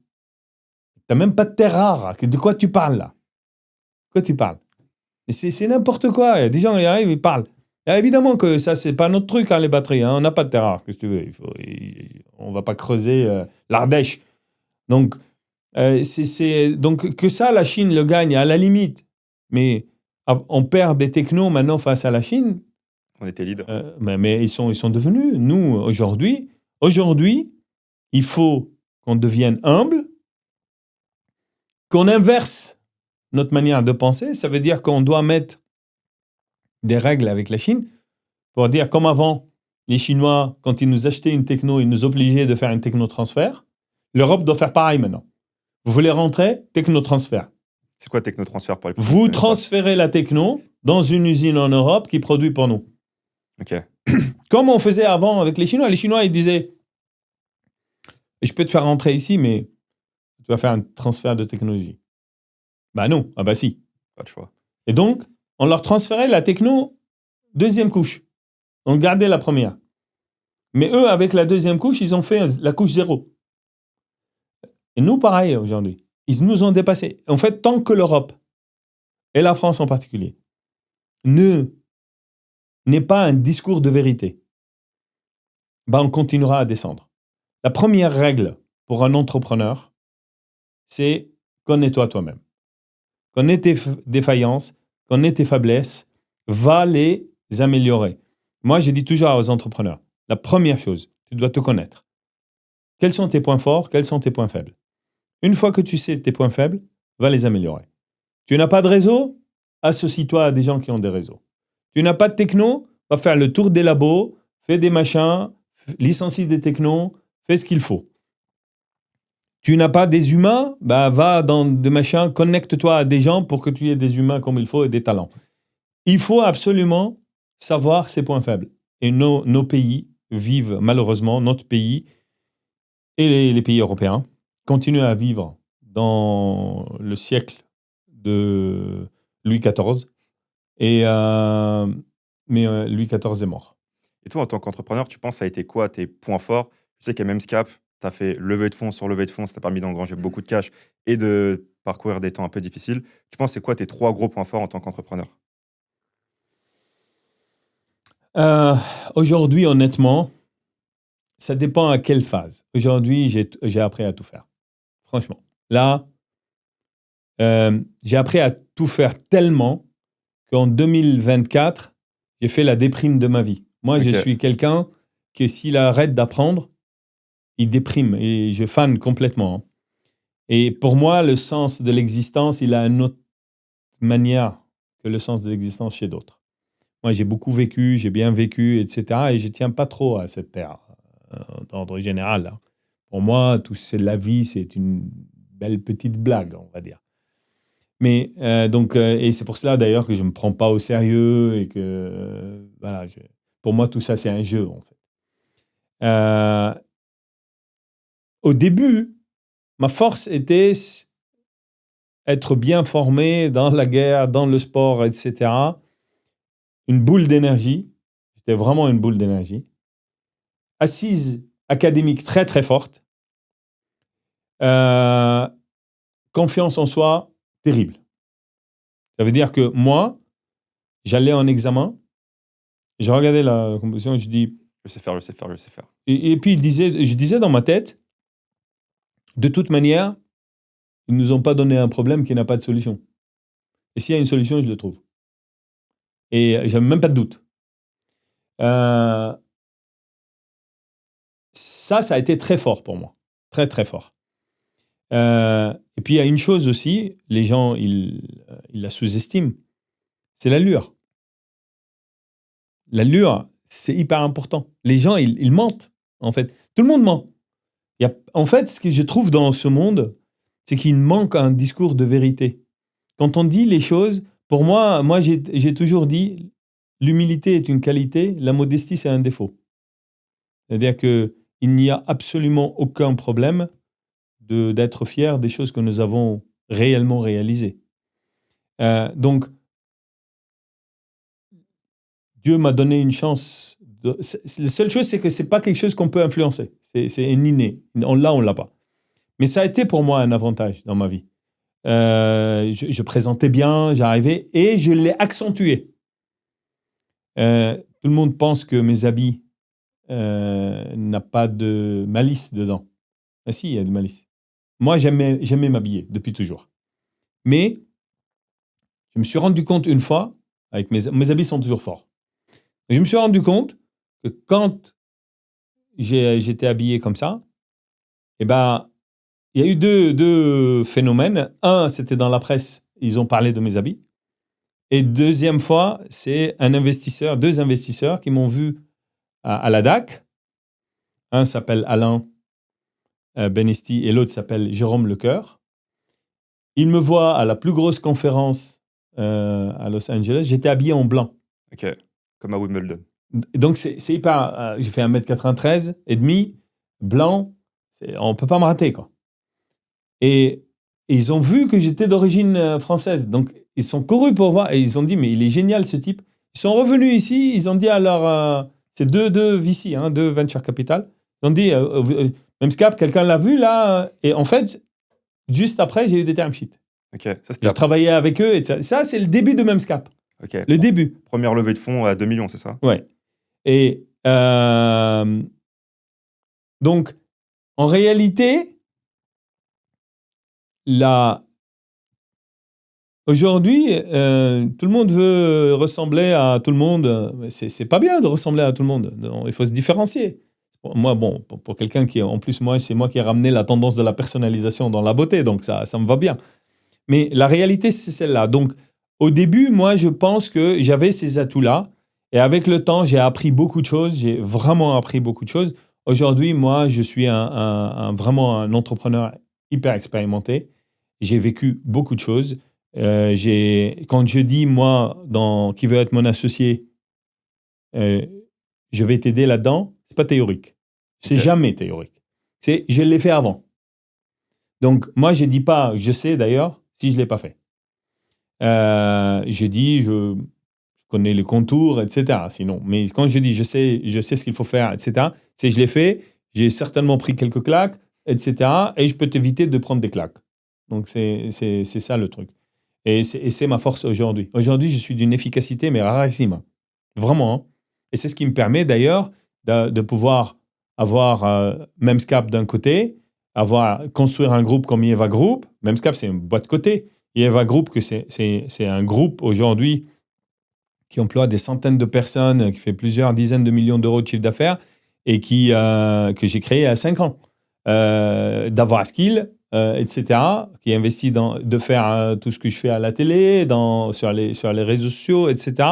Tu n'as même pas de terre rare. De quoi tu parles, là ? De quoi tu parles ? Et c'est n'importe quoi. Il y a des gens qui arrivent, ils parlent. Et évidemment que ça, c'est pas notre truc, hein, les batteries. Hein. On n'a pas de terre rare, qu'est-ce que tu veux. On ne va pas creuser l'Ardèche. Donc, donc, que ça, la Chine le gagne à la limite. Mais On perd des technos maintenant face à la Chine. On était leader. Mais ils sont devenus. Nous, aujourd'hui, il faut qu'on devienne humble, qu'on inverse notre manière de penser. Ça veut dire qu'on doit mettre des règles avec la Chine pour dire, comme avant, les Chinois, quand ils nous achetaient une techno, ils nous obligeaient de faire un technotransfert. L'Europe doit faire pareil maintenant. Vous voulez rentrer? Technotransfert. C'est quoi technotransfert pour les personnes Vous qui connaissent pas? transférez la techno dans une usine en Europe qui produit pour nous. Ok. Comme on faisait avant avec les Chinois. Les Chinois, ils disaient, je peux te faire rentrer ici, mais tu vas faire un transfert de technologie. Ben non, ah bah si. Pas de choix. Et donc, on leur transférait la techno deuxième couche. On gardait la première. Mais eux, avec la deuxième couche, ils ont fait la couche 0. Et nous, pareil, aujourd'hui. Ils nous ont dépassés. En fait, tant que l'Europe, et la France en particulier, n'est pas un discours de vérité, on continuera à descendre. La première règle pour un entrepreneur, c'est connais-toi toi-même. Connais tes défaillances, connais tes faiblesses, va les améliorer. Moi, je dis toujours aux entrepreneurs, la première chose, tu dois te connaître. Quels sont tes points forts, quels sont tes points faibles? Une fois que tu sais tes points faibles, va les améliorer. Tu n'as pas de réseau? Associe-toi à des gens qui ont des réseaux. Tu n'as pas de techno? Va faire le tour des labos, fais des machins, licencie des technos, fais ce qu'il faut. Tu n'as pas des humains? Va dans des machins, connecte-toi à des gens pour que tu aies des humains comme il faut et des talents. Il faut absolument savoir ses points faibles. Et nos pays vivent, malheureusement, notre pays et les pays européens continuent à vivre dans le siècle de Louis XIV. Mais Louis XIV est mort. Et toi, en tant qu'entrepreneur, tu penses ça a été quoi tes points forts? Je sais qu'à Memescap, tu as fait levée de fonds sur levée de fonds, ça t'a permis d'engranger beaucoup de cash et de parcourir des temps un peu difficiles. Tu penses c'est quoi tes 3 gros points forts en tant qu'entrepreneur? Aujourd'hui, honnêtement, ça dépend à quelle phase. Aujourd'hui, j'ai appris à tout faire. Franchement. Là, j'ai appris à tout faire tellement qu'en 2024, j'ai fait la déprime de ma vie. Moi, je suis quelqu'un que s'il arrête d'apprendre, il déprime et je fane complètement. Et pour moi, le sens de l'existence, il a une autre manière que le sens de l'existence chez d'autres. Moi, j'ai beaucoup vécu, j'ai bien vécu, etc. Et je ne tiens pas trop à cette terre, d'ordre général. Hein. Pour moi, tout c'est de la vie, c'est une belle petite blague, on va dire. Mais et c'est pour cela d'ailleurs que je ne me prends pas au sérieux et que, voilà, pour moi, tout ça, c'est un jeu, en fait. Au début, ma force était être bien formé dans la guerre, dans le sport, etc. Une boule d'énergie. J'étais vraiment une boule d'énergie. Assise académique très, très forte. Confiance en soi terrible. Ça veut dire que moi, j'allais en examen, je regardais la composition et je dis... Je sais faire. Et puis, je disais dans ma tête, de toute manière, ils ne nous ont pas donné un problème qui n'a pas de solution. Et s'il y a une solution, je le trouve. Et je n'avais même pas de doute. Ça a été très fort pour moi. Très, très fort. Et puis, il y a une chose aussi, les gens, ils la sous-estiment, c'est l'allure. L'allure, c'est hyper important. Les gens, ils mentent, en fait. Tout le monde ment. En fait, ce que je trouve dans ce monde, c'est qu'il manque un discours de vérité. Quand on dit les choses, pour moi j'ai toujours dit, l'humilité est une qualité, la modestie, c'est un défaut. C'est-à-dire qu'il n'y a absolument aucun problème d'être fier des choses que nous avons réellement réalisées. Donc, Dieu m'a donné une chance. La seule chose, c'est que ce n'est pas quelque chose qu'on peut influencer. C'est inné. On l'a pas. Mais ça a été pour moi un avantage dans ma vie. Je présentais bien, j'arrivais et je l'ai accentué. Tout le monde pense que mes habits n'ont pas de malice dedans. Ah si, il y a de malice. Moi, j'aimais m'habiller depuis toujours. Mais je me suis rendu compte une fois, avec mes habits sont toujours forts. Je me suis rendu compte que quand j'étais habillé comme ça, il y a eu deux phénomènes. Un, c'était dans la presse, ils ont parlé de mes habits. Et deuxième fois, c'est deux investisseurs qui m'ont vu à la DAC. Un s'appelle Alain Benesti et l'autre s'appelle Jérôme Lecoeur. Ils me voient à la plus grosse conférence à Los Angeles. J'étais habillé en blanc. Ok, comme à Wimbledon. Donc, c'est hyper... j'ai fait 1m93 et demi, blanc. On ne peut pas me rater, quoi. Et ils ont vu que j'étais d'origine française. Donc, ils sont courus pour voir et ils ont dit, mais il est génial, ce type. Ils sont revenus ici, ils ont dit à leur... c'est deux VC, deux Venture Capital. Ils ont dit, Memscap, quelqu'un l'a vu, là. Et en fait, juste après, j'ai eu des term sheets. Ok, ça c'était J'ai travaillé avec eux. Et ça, c'est le début de Memscap. Ok. Le début. Première levée de fonds à 2 millions, c'est ça? Ouais. Et donc, en réalité, aujourd'hui, tout le monde veut ressembler à tout le monde. C'est pas bien de ressembler à tout le monde. Il faut se différencier. Moi, pour quelqu'un qui, en plus, c'est moi qui ai ramené la tendance de la personnalisation dans la beauté, donc ça me va bien. Mais la réalité, c'est celle-là. Donc, au début, moi, je pense que j'avais ces atouts-là. Et avec le temps, j'ai appris beaucoup de choses. J'ai vraiment appris beaucoup de choses. Aujourd'hui, moi, je suis vraiment un entrepreneur hyper expérimenté. J'ai vécu beaucoup de choses. Quand je dis, moi, dans qui veut être mon associé, je vais t'aider là-dedans, c'est pas théorique. C'est jamais théorique. Je l'ai fait avant. Donc, moi, je dis pas, je sais d'ailleurs, si je l'ai pas fait. Je dis, je connais les contours, etc. Sinon, mais quand je dis, je sais ce qu'il faut faire, etc. C'est je l'ai fait, j'ai certainement pris quelques claques, etc. Et je peux t'éviter de prendre des claques. Donc, c'est ça le truc. Et c'est ma force aujourd'hui. Aujourd'hui, je suis d'une efficacité, mais rarissime. Vraiment. Hein. Et c'est ce qui me permet d'ailleurs de pouvoir avoir Memscap d'un côté, construire un groupe comme Yeva Group. Memscap, c'est une boîte cotée. Yeva Group, c'est un groupe aujourd'hui qui emploie des centaines de personnes, qui fait plusieurs dizaines de millions d'euros de chiffre d'affaires et que j'ai créé à 5 ans. D'avoir skill, etc., qui investit de faire tout ce que je fais à la télé, sur les réseaux sociaux, etc.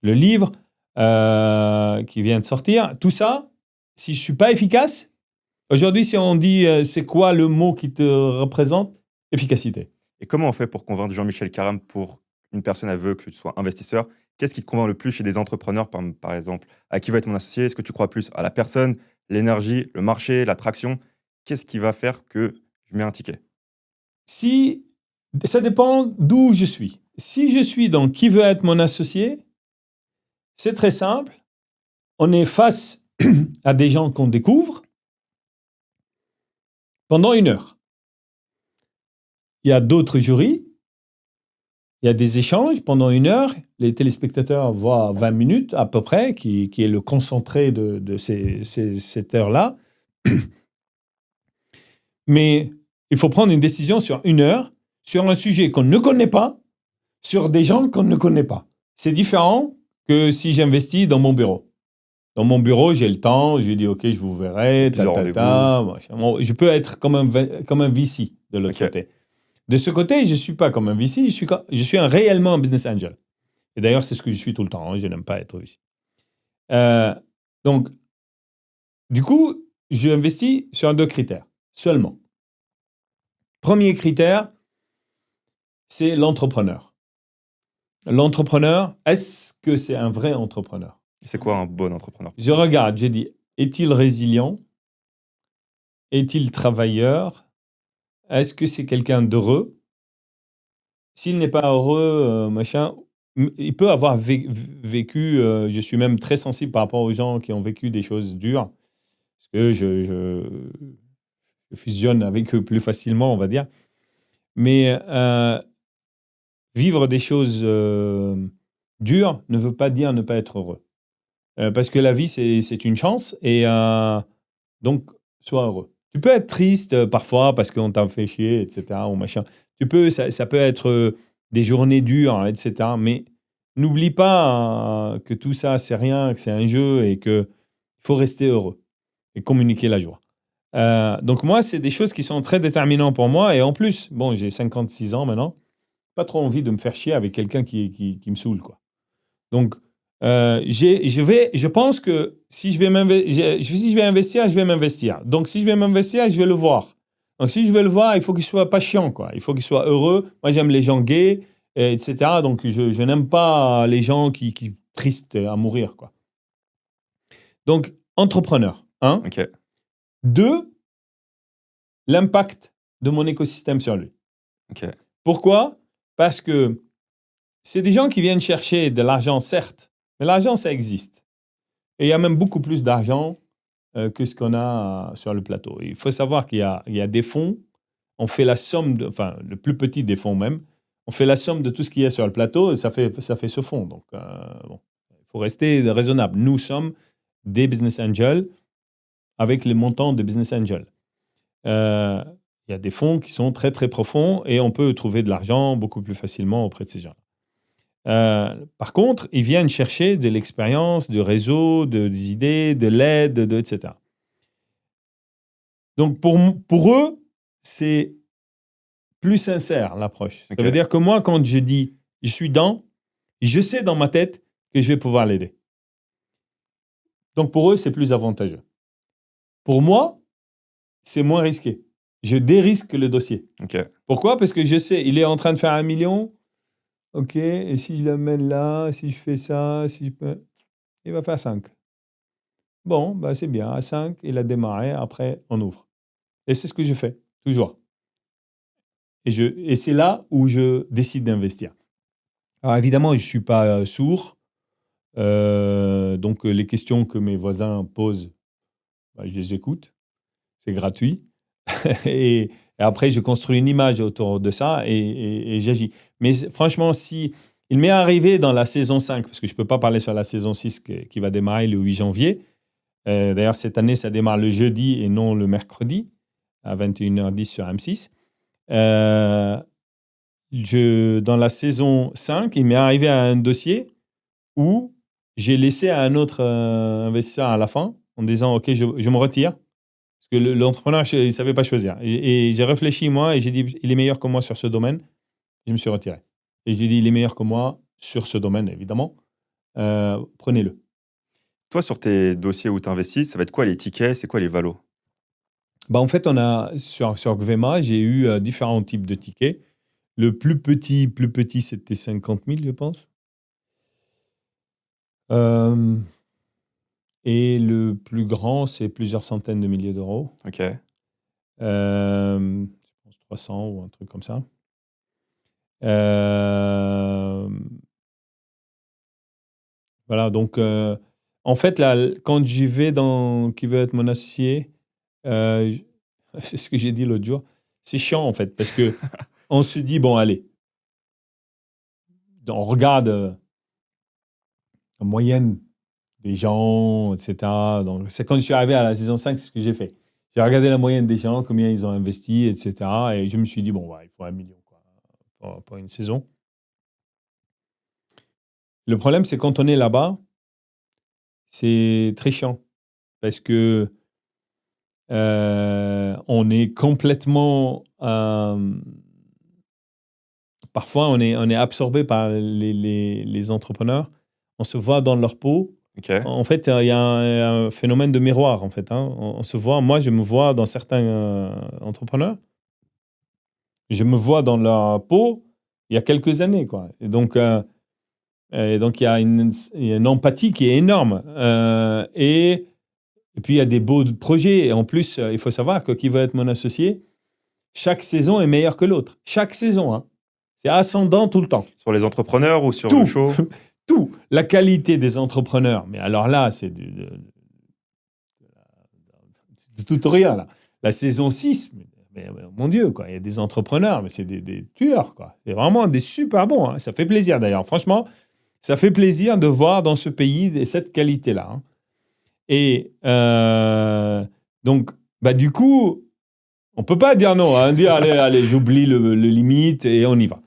Le livre qui vient de sortir. Tout ça, si je ne suis pas efficace, aujourd'hui, si on dit c'est quoi le mot qui te représente? Efficacité. Et comment on fait pour convaincre Jean-Michel Karam pour une personne elle veut que tu sois investisseur? Qu'est-ce qui te convainc le plus chez des entrepreneurs, par exemple? À qui va être mon associé? Est-ce que tu crois plus à la personne, l'énergie, le marché, l'attraction? Qu'est-ce qui va faire que je mets un ticket? Ça dépend d'où je suis. Si je suis dans qui veut être mon associé, c'est très simple. On est face à des gens qu'on découvre pendant 1 heure. Il y a d'autres jurys. Il y a des échanges pendant 1 heure. Les téléspectateurs voient 20 minutes à peu près, qui est le concentré de cette heure-là. Mais il faut prendre une décision sur 1 heure, sur un sujet qu'on ne connaît pas, sur des gens qu'on ne connaît pas. C'est différent que si j'investis dans mon bureau. Dans mon bureau, j'ai le temps, je dis OK, je vous verrai, je peux être comme un VC de l'autre côté. De ce côté, je ne suis pas comme un VC, je suis réellement un business angel. Et d'ailleurs, c'est ce que je suis tout le temps, je n'aime pas être VC. Donc, du coup, je investis sur 2 critères, seulement. Premier critère, c'est l'entrepreneur. L'entrepreneur, est-ce que c'est un vrai entrepreneur? C'est quoi un bon entrepreneur? Je regarde, j'ai dit, est-il résilient? Est-il travailleur? Est-ce que c'est quelqu'un d'heureux? S'il n'est pas heureux, il peut avoir vécu, je suis même très sensible par rapport aux gens qui ont vécu des choses dures, parce que je fusionne avec eux plus facilement, on va dire. Mais vivre des choses dures ne veut pas dire ne pas être heureux. Parce que la vie, c'est une chance, et donc, sois heureux. Tu peux être triste parfois parce qu'on t'a fait chier, etc. ou machin. Ça peut être des journées dures, etc. Mais n'oublie pas que tout ça, c'est rien, que c'est un jeu et qu'il faut rester heureux et communiquer la joie. Donc moi, c'est des choses qui sont très déterminantes pour moi. Et en plus, bon, j'ai 56 ans maintenant, pas trop envie de me faire chier avec quelqu'un qui me saoule, quoi. Donc, je pense que si je vais investir, je vais m'investir. Donc, si je vais m'investir, je vais le voir. Donc, si je veux le voir, il faut qu'il soit pas chiant, quoi. Il faut qu'il soit heureux. Moi, j'aime les gens gays, etc. Donc, je n'aime pas les gens qui tristes à mourir, quoi. Donc, entrepreneur, un. Ok. 2, l'impact de mon écosystème sur lui. Ok. Pourquoi? Parce que c'est des gens qui viennent chercher de l'argent, certes, mais l'argent, ça existe. Et il y a même beaucoup plus d'argent que ce qu'on a sur le plateau. Il faut savoir qu'il y a des fonds, on fait la somme, le plus petit des fonds même, on fait la somme de tout ce qu'il y a sur le plateau et ça fait ce fonds. Donc, il faut rester raisonnable. Nous sommes des business angels avec les montants de business angels. Il y a des fonds qui sont très, très profonds et on peut trouver de l'argent beaucoup plus facilement auprès de ces gens. Par contre, ils viennent chercher de l'expérience, du réseau, des idées, de l'aide, etc. Donc, pour eux, c'est plus sincère, l'approche. Ok. Ça veut dire que moi, quand je dis « je suis dans », je sais dans ma tête que je vais pouvoir l'aider. Donc, pour eux, c'est plus avantageux. Pour moi, c'est moins risqué. Je dérisque le dossier. Ok. Pourquoi? Parce que je sais, il est en train de faire 1 million. Ok, et si je l'amène là, si je fais ça, il va faire 5. Bon, bah c'est bien. À 5, il a démarré. Après, on ouvre. Et c'est ce que je fais, toujours. Et c'est là où je décide d'investir. Alors évidemment, je ne suis pas sourd. Donc, les questions que mes voisins posent, bah, je les écoute. C'est gratuit. et après, je construis une image autour de ça et j'agis. Mais franchement, si il m'est arrivé dans la saison 5, parce que je ne peux pas parler sur la saison 6 qui va démarrer le 8 janvier. D'ailleurs, cette année, ça démarre le jeudi et non le mercredi, à 21h10 sur M6. Dans la saison 5, il m'est arrivé à un dossier où j'ai laissé à un autre investisseur à la fin en disant « Ok, je me retire ». Parce que l'entrepreneur, il ne savait pas choisir. Et j'ai réfléchi, moi, et j'ai dit « Il est meilleur que moi sur ce domaine ». Je me suis retiré. Et j'ai dit « Il est meilleur que moi sur ce domaine, évidemment. Prenez-le ». Toi, sur tes dossiers où tu investis, ça va être quoi les tickets? C'est quoi les valos? En fait, on a, sur Gvema, j'ai eu différents types de tickets. Le plus petit, c'était 50 000, je pense. Et le plus grand, c'est plusieurs centaines de milliers d'euros. Ok. Je pense 300 ou un truc comme ça. Voilà, donc en fait, là, quand j'y vais qui veut être mon associé, c'est ce que j'ai dit l'autre jour, c'est chiant en fait, parce que on se dit, bon, allez, on regarde la moyenne des gens, etc. Donc, c'est quand je suis arrivé à la saison 5, c'est ce que j'ai fait. J'ai regardé la moyenne des gens, combien ils ont investi, etc. Et je me suis dit, bon, il faut 1 million pour une saison. Le problème, c'est quand on est là-bas, c'est très chiant. Parce que on est complètement... parfois, on est absorbé par les entrepreneurs. On se voit dans leur peau. Okay. En fait, il y a un phénomène de miroir, en fait. Hein. On se voit, moi, je me vois dans certains entrepreneurs. Je me vois dans leur peau il y a quelques années, quoi. Et donc, il y a une empathie qui est énorme. Et puis, il y a des beaux projets. Et en plus, il faut savoir que qui va être mon associé, chaque saison est meilleure que l'autre. Chaque saison, hein. C'est ascendant tout le temps. Sur les entrepreneurs ou sur le show? Tout. La qualité des entrepreneurs. Mais alors là, c'est de tout ou rien. Là. La saison 6, mais mon Dieu, quoi. Il y a des entrepreneurs, mais c'est des tueurs, quoi. C'est vraiment des super bons. Hein. Ça fait plaisir, d'ailleurs. Franchement, ça fait plaisir de voir dans ce pays cette qualité-là. Hein. Et donc, du coup, on ne peut pas dire non. Hein. Dire, allez, j'oublie le limite et on y va.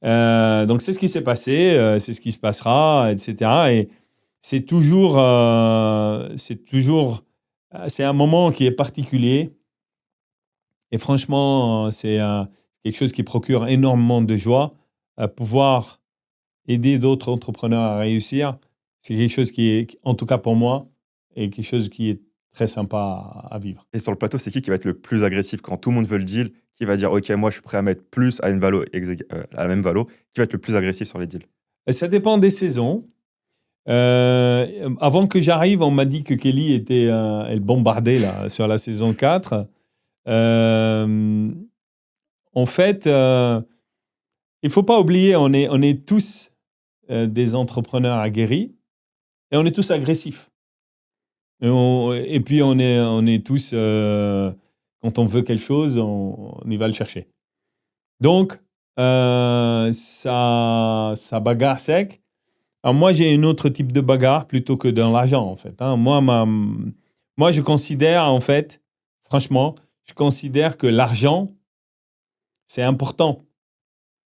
Donc, c'est ce qui s'est passé, c'est ce qui se passera, etc. Et c'est toujours, c'est un moment qui est particulier. Et franchement, c'est quelque chose qui procure énormément de joie. Pouvoir aider d'autres entrepreneurs à réussir, c'est quelque chose qui est, en tout cas pour moi, est quelque chose qui est très sympa à vivre. Et sur le plateau, c'est qui va être le plus agressif quand tout le monde veut le deal? Qui va dire, OK, moi, je suis prêt à mettre plus à une valo, à la même valo? Qui va être le plus agressif sur les deals? Et ça dépend des saisons. Avant que j'arrive, on m'a dit que Kelly elle bombardait là, sur la saison 4. En fait, il ne faut pas oublier, on est tous des entrepreneurs aguerris et on est tous agressifs. Et puis, on est tous, quand on veut quelque chose, on y va le chercher. Donc, ça bagarre sec. Alors moi, j'ai un autre type de bagarre plutôt que dans l'argent, en fait. Moi, je considère, en fait, franchement, je considère que l'argent, c'est important.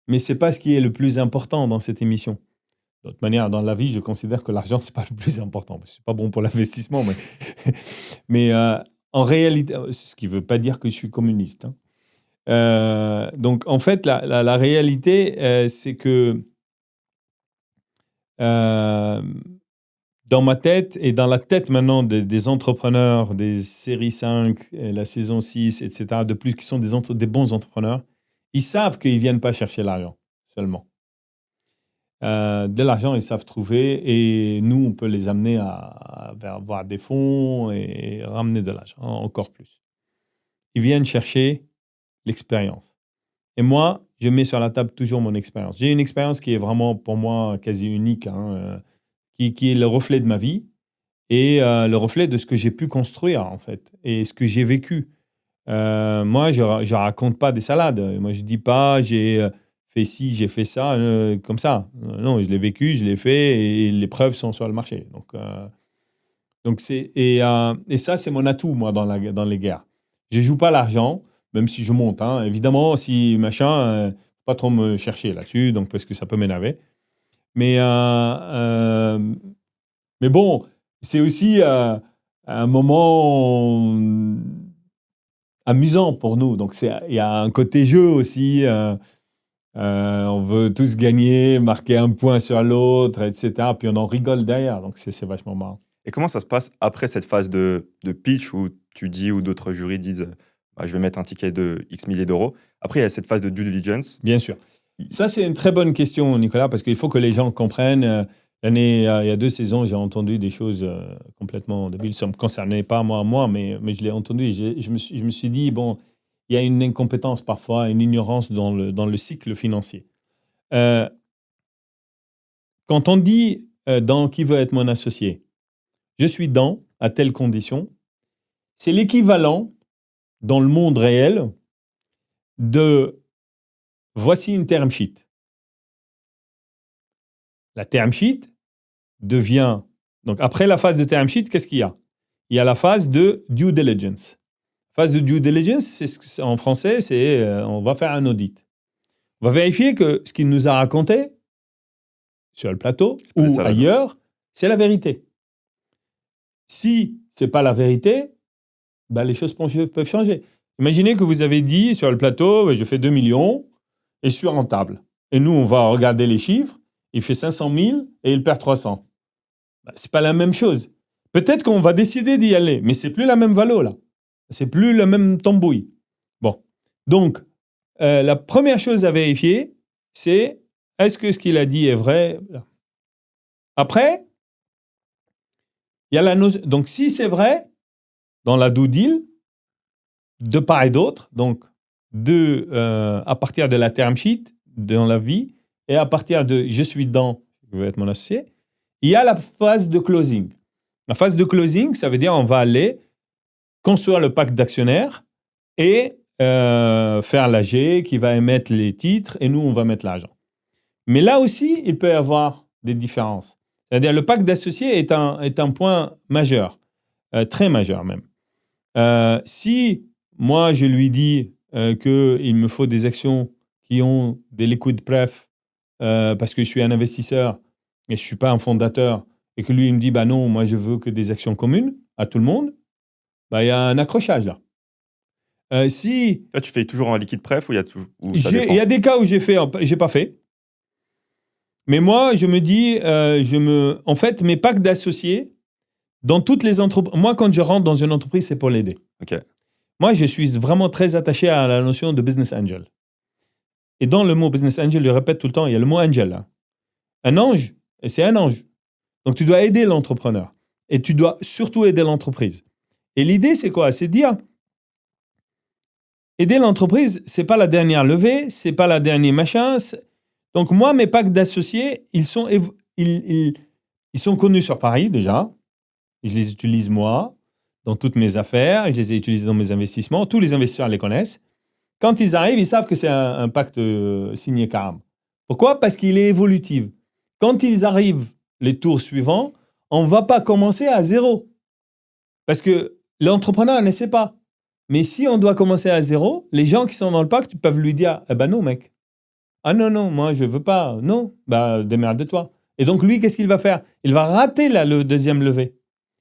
Mais ce n'est pas ce qui est le plus important dans cette émission. De toute manière, dans la vie, je considère que l'argent, ce n'est pas le plus important. Ce n'est pas bon pour l'investissement, mais en réalité, ce qui ne veut pas dire que je suis communiste. Donc, en fait, la réalité, c'est que dans ma tête et dans la tête maintenant des entrepreneurs, des séries 5, la saison 6, etc., de plus qui sont des bons entrepreneurs, ils savent qu'ils ne viennent pas chercher l'argent seulement. De l'argent, ils savent trouver et nous, on peut les amener à avoir des fonds et ramener de l'argent encore plus. Ils viennent chercher l'expérience. Et moi, je mets sur la table toujours mon expérience. J'ai une expérience qui est vraiment pour moi quasi unique, qui est le reflet de ma vie et le reflet de ce que j'ai pu construire en fait et ce que j'ai vécu. Moi, je raconte pas des salades. Moi, je dis pas j'ai fait ci, j'ai fait ça, comme ça. Non, je l'ai vécu, je l'ai fait et les preuves sont sur le marché. Donc et ça, c'est mon atout, moi, dans les guerres. Je joue pas l'argent, même si je monte. Évidemment, si machin, pas trop me chercher là-dessus, donc parce que ça peut m'énerver. Mais bon, c'est aussi un moment amusant pour nous. Donc, il y a un côté jeu aussi. On veut tous gagner, marquer un point sur l'autre, etc. Puis on en rigole derrière. Donc, c'est vachement marrant. Et comment ça se passe après cette phase de pitch où tu dis, ou d'autres jurys disent, je vais mettre un ticket de X milliers d'euros. Après, il y a cette phase de due diligence. Bien sûr. Ça, c'est une très bonne question, Nicolas, parce qu'il faut que les gens comprennent. Il y a 2 saisons, j'ai entendu des choses complètement débiles. Ça ne me concernait pas moi, mais je l'ai entendu. Et je me suis dit, bon, il y a une incompétence parfois, une ignorance dans le cycle financier. Quand on dit dans qui veut être mon associé, je suis dans, à telle condition, c'est l'équivalent dans le monde réel de voici une term sheet. La term sheet devient... Donc, après la phase de term sheet, qu'est-ce qu'il y a? Il y a la phase de due diligence. La phase de due diligence, en français, c'est on va faire un audit. On va vérifier que ce qu'il nous a raconté sur le plateau ou ailleurs, c'est la vérité. Si ce n'est pas la vérité, les choses peuvent changer. Imaginez que vous avez dit sur le plateau, je fais 2 millions et je suis rentable. Et nous, on va regarder les chiffres. Il fait 500 000 et il perd 300. Ce n'est pas la même chose. Peut-être qu'on va décider d'y aller, mais ce n'est plus la même valo, là. Ce n'est plus le même tambouille. Bon. Donc, la première chose à vérifier, c'est est-ce que ce qu'il a dit est vrai? Après, il y a la notion. Donc, si c'est vrai, dans la due deal, de part et d'autre, donc à partir de la term sheet, dans la vie, et à partir de je suis dans, je veux être mon associé, il y a la phase de closing. La phase de closing, ça veut dire on va aller construire le pacte d'actionnaires et faire l'AG qui va émettre les titres et nous, on va mettre l'argent. Mais là aussi, il peut y avoir des différences. C'est-à-dire le pacte d'associés est un point majeur, très majeur même. Si moi, je lui dis qu'il me faut des actions qui ont des liquid pref parce que je suis un investisseur et je ne suis pas un fondateur et que lui, il me dit, bah non, moi, je veux que des actions communes à tout le monde, bah, il y a un accrochage là. Si Toi, tu fais toujours en liquide pref ou il y a toujours. il y a des cas où j'ai pas fait. Mais moi, je me dis, en fait, mes packs d'associés, dans toutes les entreprises, moi, quand je rentre dans une entreprise, c'est pour l'aider. Ok. Moi, je suis vraiment très attaché à la notion de business angel. Et dans le mot business angel, je le répète tout le temps, il y a le mot angel. Là. Un ange, c'est un ange. Donc, tu dois aider l'entrepreneur. Et tu dois surtout aider l'entreprise. Et l'idée, c'est quoi? C'est de dire, aider l'entreprise, c'est pas la dernière levée, c'est pas la dernière machin. Donc, moi, mes packs d'associés, ils sont connus sur Paris, déjà. Je les utilise, moi, dans toutes mes affaires. Je les ai utilisés dans mes investissements. Tous les investisseurs les connaissent. Quand ils arrivent, ils savent que c'est un pacte signé Karam. Pourquoi? Parce qu'il est évolutif. Quand ils arrivent, les tours suivants, on ne va pas commencer à zéro. Parce que l'entrepreneur ne sait pas. Mais si on doit commencer à zéro, les gens qui sont dans le pacte peuvent lui dire « Eh ben non, mec. Ah non, moi, je ne veux pas. Non, bah, démerde-toi. » Et donc, lui, qu'est-ce qu'il va faire? Il va rater le deuxième levée.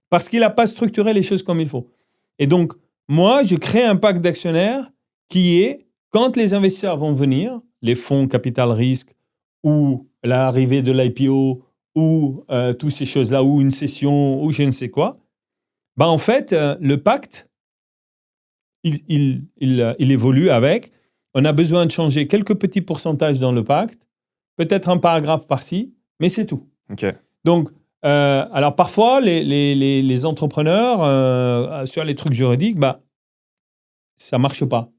Parce qu'il n'a pas structuré les choses comme il faut. Et donc, moi, je crée un pacte d'actionnaires qui est, quand les investisseurs vont venir, les fonds capital risque ou l'arrivée de l'IPO ou toutes ces choses-là, ou une session, ou je ne sais quoi, bah en fait, le pacte, il évolue avec. On a besoin de changer quelques petits pourcentages dans le pacte, peut-être un paragraphe par-ci, mais c'est tout. Okay. Donc, alors parfois, les entrepreneurs, sur les trucs juridiques, bah, ça ne marche pas.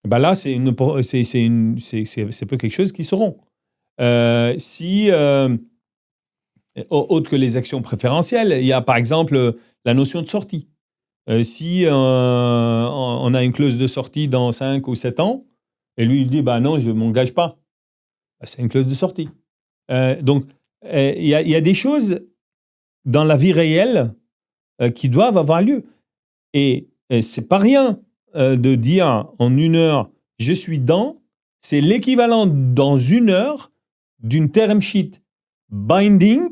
Bah là, c'est peu quelque chose qu'ils sauront. Autre que les actions préférentielles, il y a par exemple la notion de sortie. Si on a une clause de sortie dans 5 ou 7 ans, et lui il dit bah non, je ne m'engage pas, bah, c'est une clause de sortie. Donc, il y a des choses dans la vie réelle qui doivent avoir lieu. Et c'est pas rien de dire en 1 heure, je suis dans, c'est l'équivalent dans 1 heure d'une term sheet binding,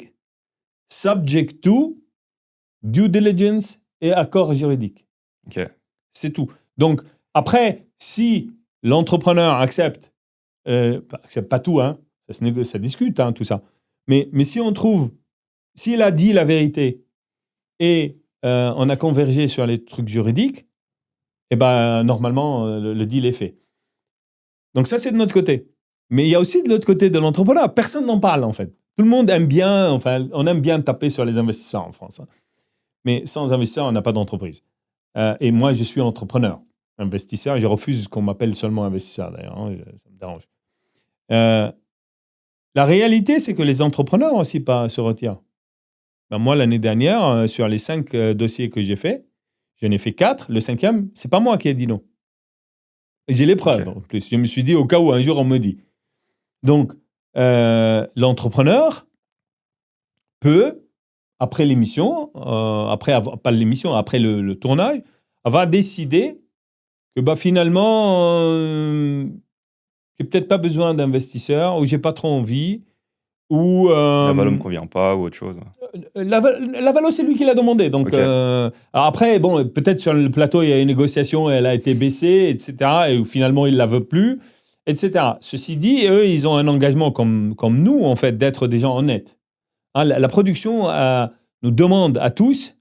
subject to, due diligence et accord juridique. Okay. C'est tout. Donc, après, si l'entrepreneur accepte pas tout, hein, ça discute, hein, tout ça. Mais si on trouve, s'il a dit la vérité et on a convergé sur les trucs juridiques, eh ben, normalement, le deal est fait. Donc ça, c'est de notre côté. Mais il y a aussi de l'autre côté de l'entrepreneur. Personne n'en parle, en fait. Tout le monde aime bien, enfin, on aime bien taper sur les investisseurs en France. Hein. Mais sans investisseurs, on n'a pas d'entreprise. Et moi, je suis entrepreneur, investisseur. Je refuse qu'on m'appelle seulement investisseur, d'ailleurs. Hein, ça me dérange. La réalité, c'est que les entrepreneurs aussi pas se retirent. Ben moi, l'année dernière, sur les 5 dossiers que j'ai faits, j'en ai fait 4. Le 5e, c'est pas moi qui ai dit non. Et j'ai les preuves, en plus. Je me suis dit, au cas où un jour on me dit. Donc, l'entrepreneur peut, après l'émission, après le tournage, va décider que bah, finalement, j'ai peut-être pas besoin d'investisseurs, ou j'ai pas trop envie, ou... la valo ne me convient pas, ou autre chose. La valo, c'est lui qui l'a demandé. Donc, Okay. alors après, bon, peut-être sur le plateau, il y a une négociation, elle a été baissée, etc. Et finalement, il ne la veut plus, etc. Ceci dit, eux, ils ont un engagement comme nous, en fait, d'être des gens honnêtes. Hein, la production nous demande à tous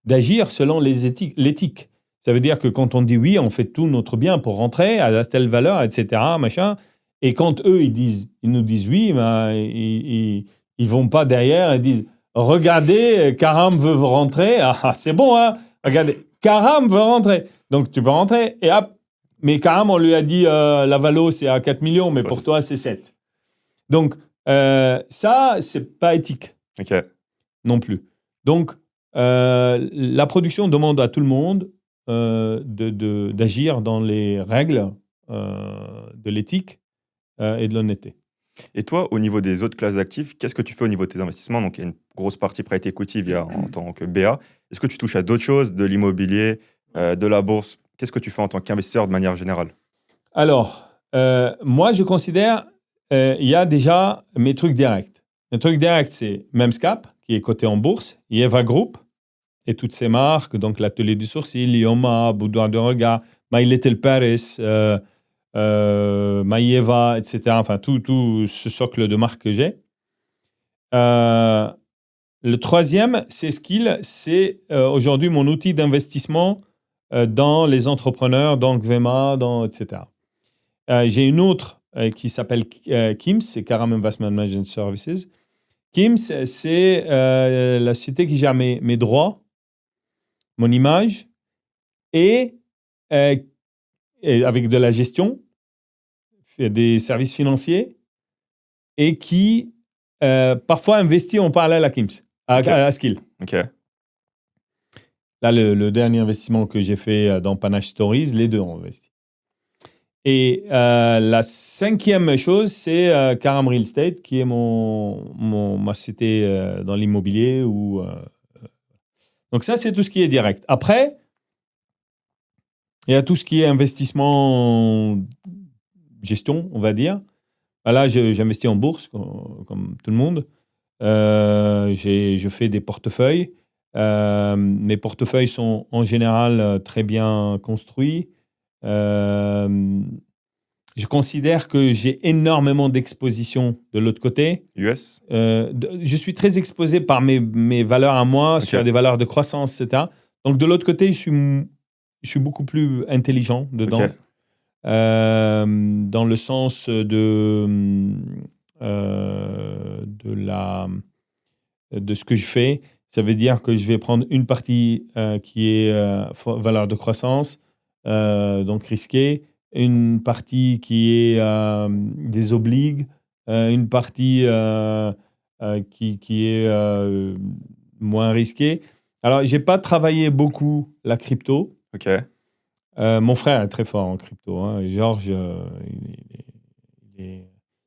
d'agir selon l'éthique. Ça veut dire que quand on dit oui, on fait tout notre bien pour rentrer à telle valeur, etc. Machin. Et quand eux, ils nous disent oui, ben, ils vont pas derrière et disent regardez, Karam veut rentrer. Ah, c'est bon, hein. Regardez, Karam veut rentrer. Donc, tu peux rentrer et hop. Mais Karam, on lui a dit la valo, c'est à 4 millions, mais pour toi, c'est 7. Donc, ça, c'est pas éthique. Okay. Non plus. Donc, la production demande à tout le monde d'agir dans les règles de l'éthique et de l'honnêteté. Et toi, au niveau des autres classes d'actifs, qu'est-ce que tu fais au niveau de tes investissements? Donc, il y a une grosse partie private equity en tant que BA. Est-ce que tu touches à d'autres choses, de l'immobilier, de la bourse? Qu'est-ce que tu fais en tant qu'investisseur de manière générale? Alors, Moi, je considère il y a déjà mes trucs directs. Un truc direct, c'est Memscap, qui est coté en bourse, Yeva Group, et toutes ces marques, donc l'Atelier du Sourcil, Lioma, Boudoir de Regard, My Little Paris, Maïeva, etc. Enfin, tout ce socle de marques que j'ai. Le troisième, c'est Skill. C'est aujourd'hui mon outil d'investissement dans les entrepreneurs, dans Gvema, etc. J'ai une autre qui s'appelle KIMS, c'est Karam Investment Management Services. KIMS, c'est la société qui gère mes droits, mon image, et avec de la gestion, des services financiers, et qui parfois investit en parallèle à KIMS, à Skill. Ok. Là, le dernier investissement que j'ai fait dans Panache Stories, les deux ont investi. Et la cinquième chose, c'est Karam Real Estate, qui est ma société dans l'immobilier. Donc ça, c'est tout ce qui est direct. Après, il y a tout ce qui est investissement, gestion, on va dire. Là, j'investis en bourse, comme tout le monde. Je fais des portefeuilles. Mes portefeuilles sont en général très bien construits. Je considère que j'ai énormément d'exposition de l'autre côté. US? Je suis très exposé par mes valeurs à moi, sur des valeurs de croissance, etc. Donc, de l'autre côté, je suis beaucoup plus intelligent dedans. Ok. Dans le sens de ce que je fais. Ça veut dire que je vais prendre une partie qui est valeur de croissance, donc risquée, une partie qui est des obligues, une partie qui est moins risquée. Alors, je n'ai pas travaillé beaucoup la crypto. Ok. Mon frère est très fort en crypto. Hein. Georges,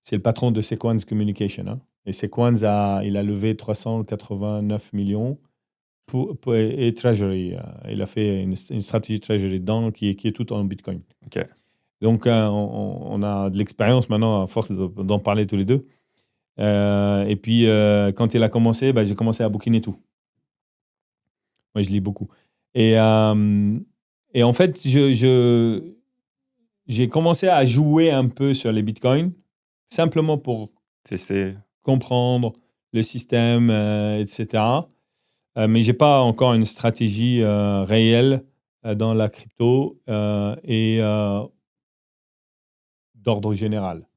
c'est le patron de Sequence Communication. Hein. Et Sequence, il a levé 389 millions et Treasury. Il a fait une stratégie Treasury dedans qui est toute en Bitcoin. Ok. Donc, on a de l'expérience maintenant, à force d'en parler tous les deux. Et puis, quand il a commencé, j'ai commencé à bouquiner tout. Moi, je lis beaucoup. Et en fait, j'ai commencé à jouer un peu sur les bitcoins, simplement pour tester, comprendre le système, etc. Mais je n'ai pas encore une stratégie réelle dans la crypto et d'ordre général.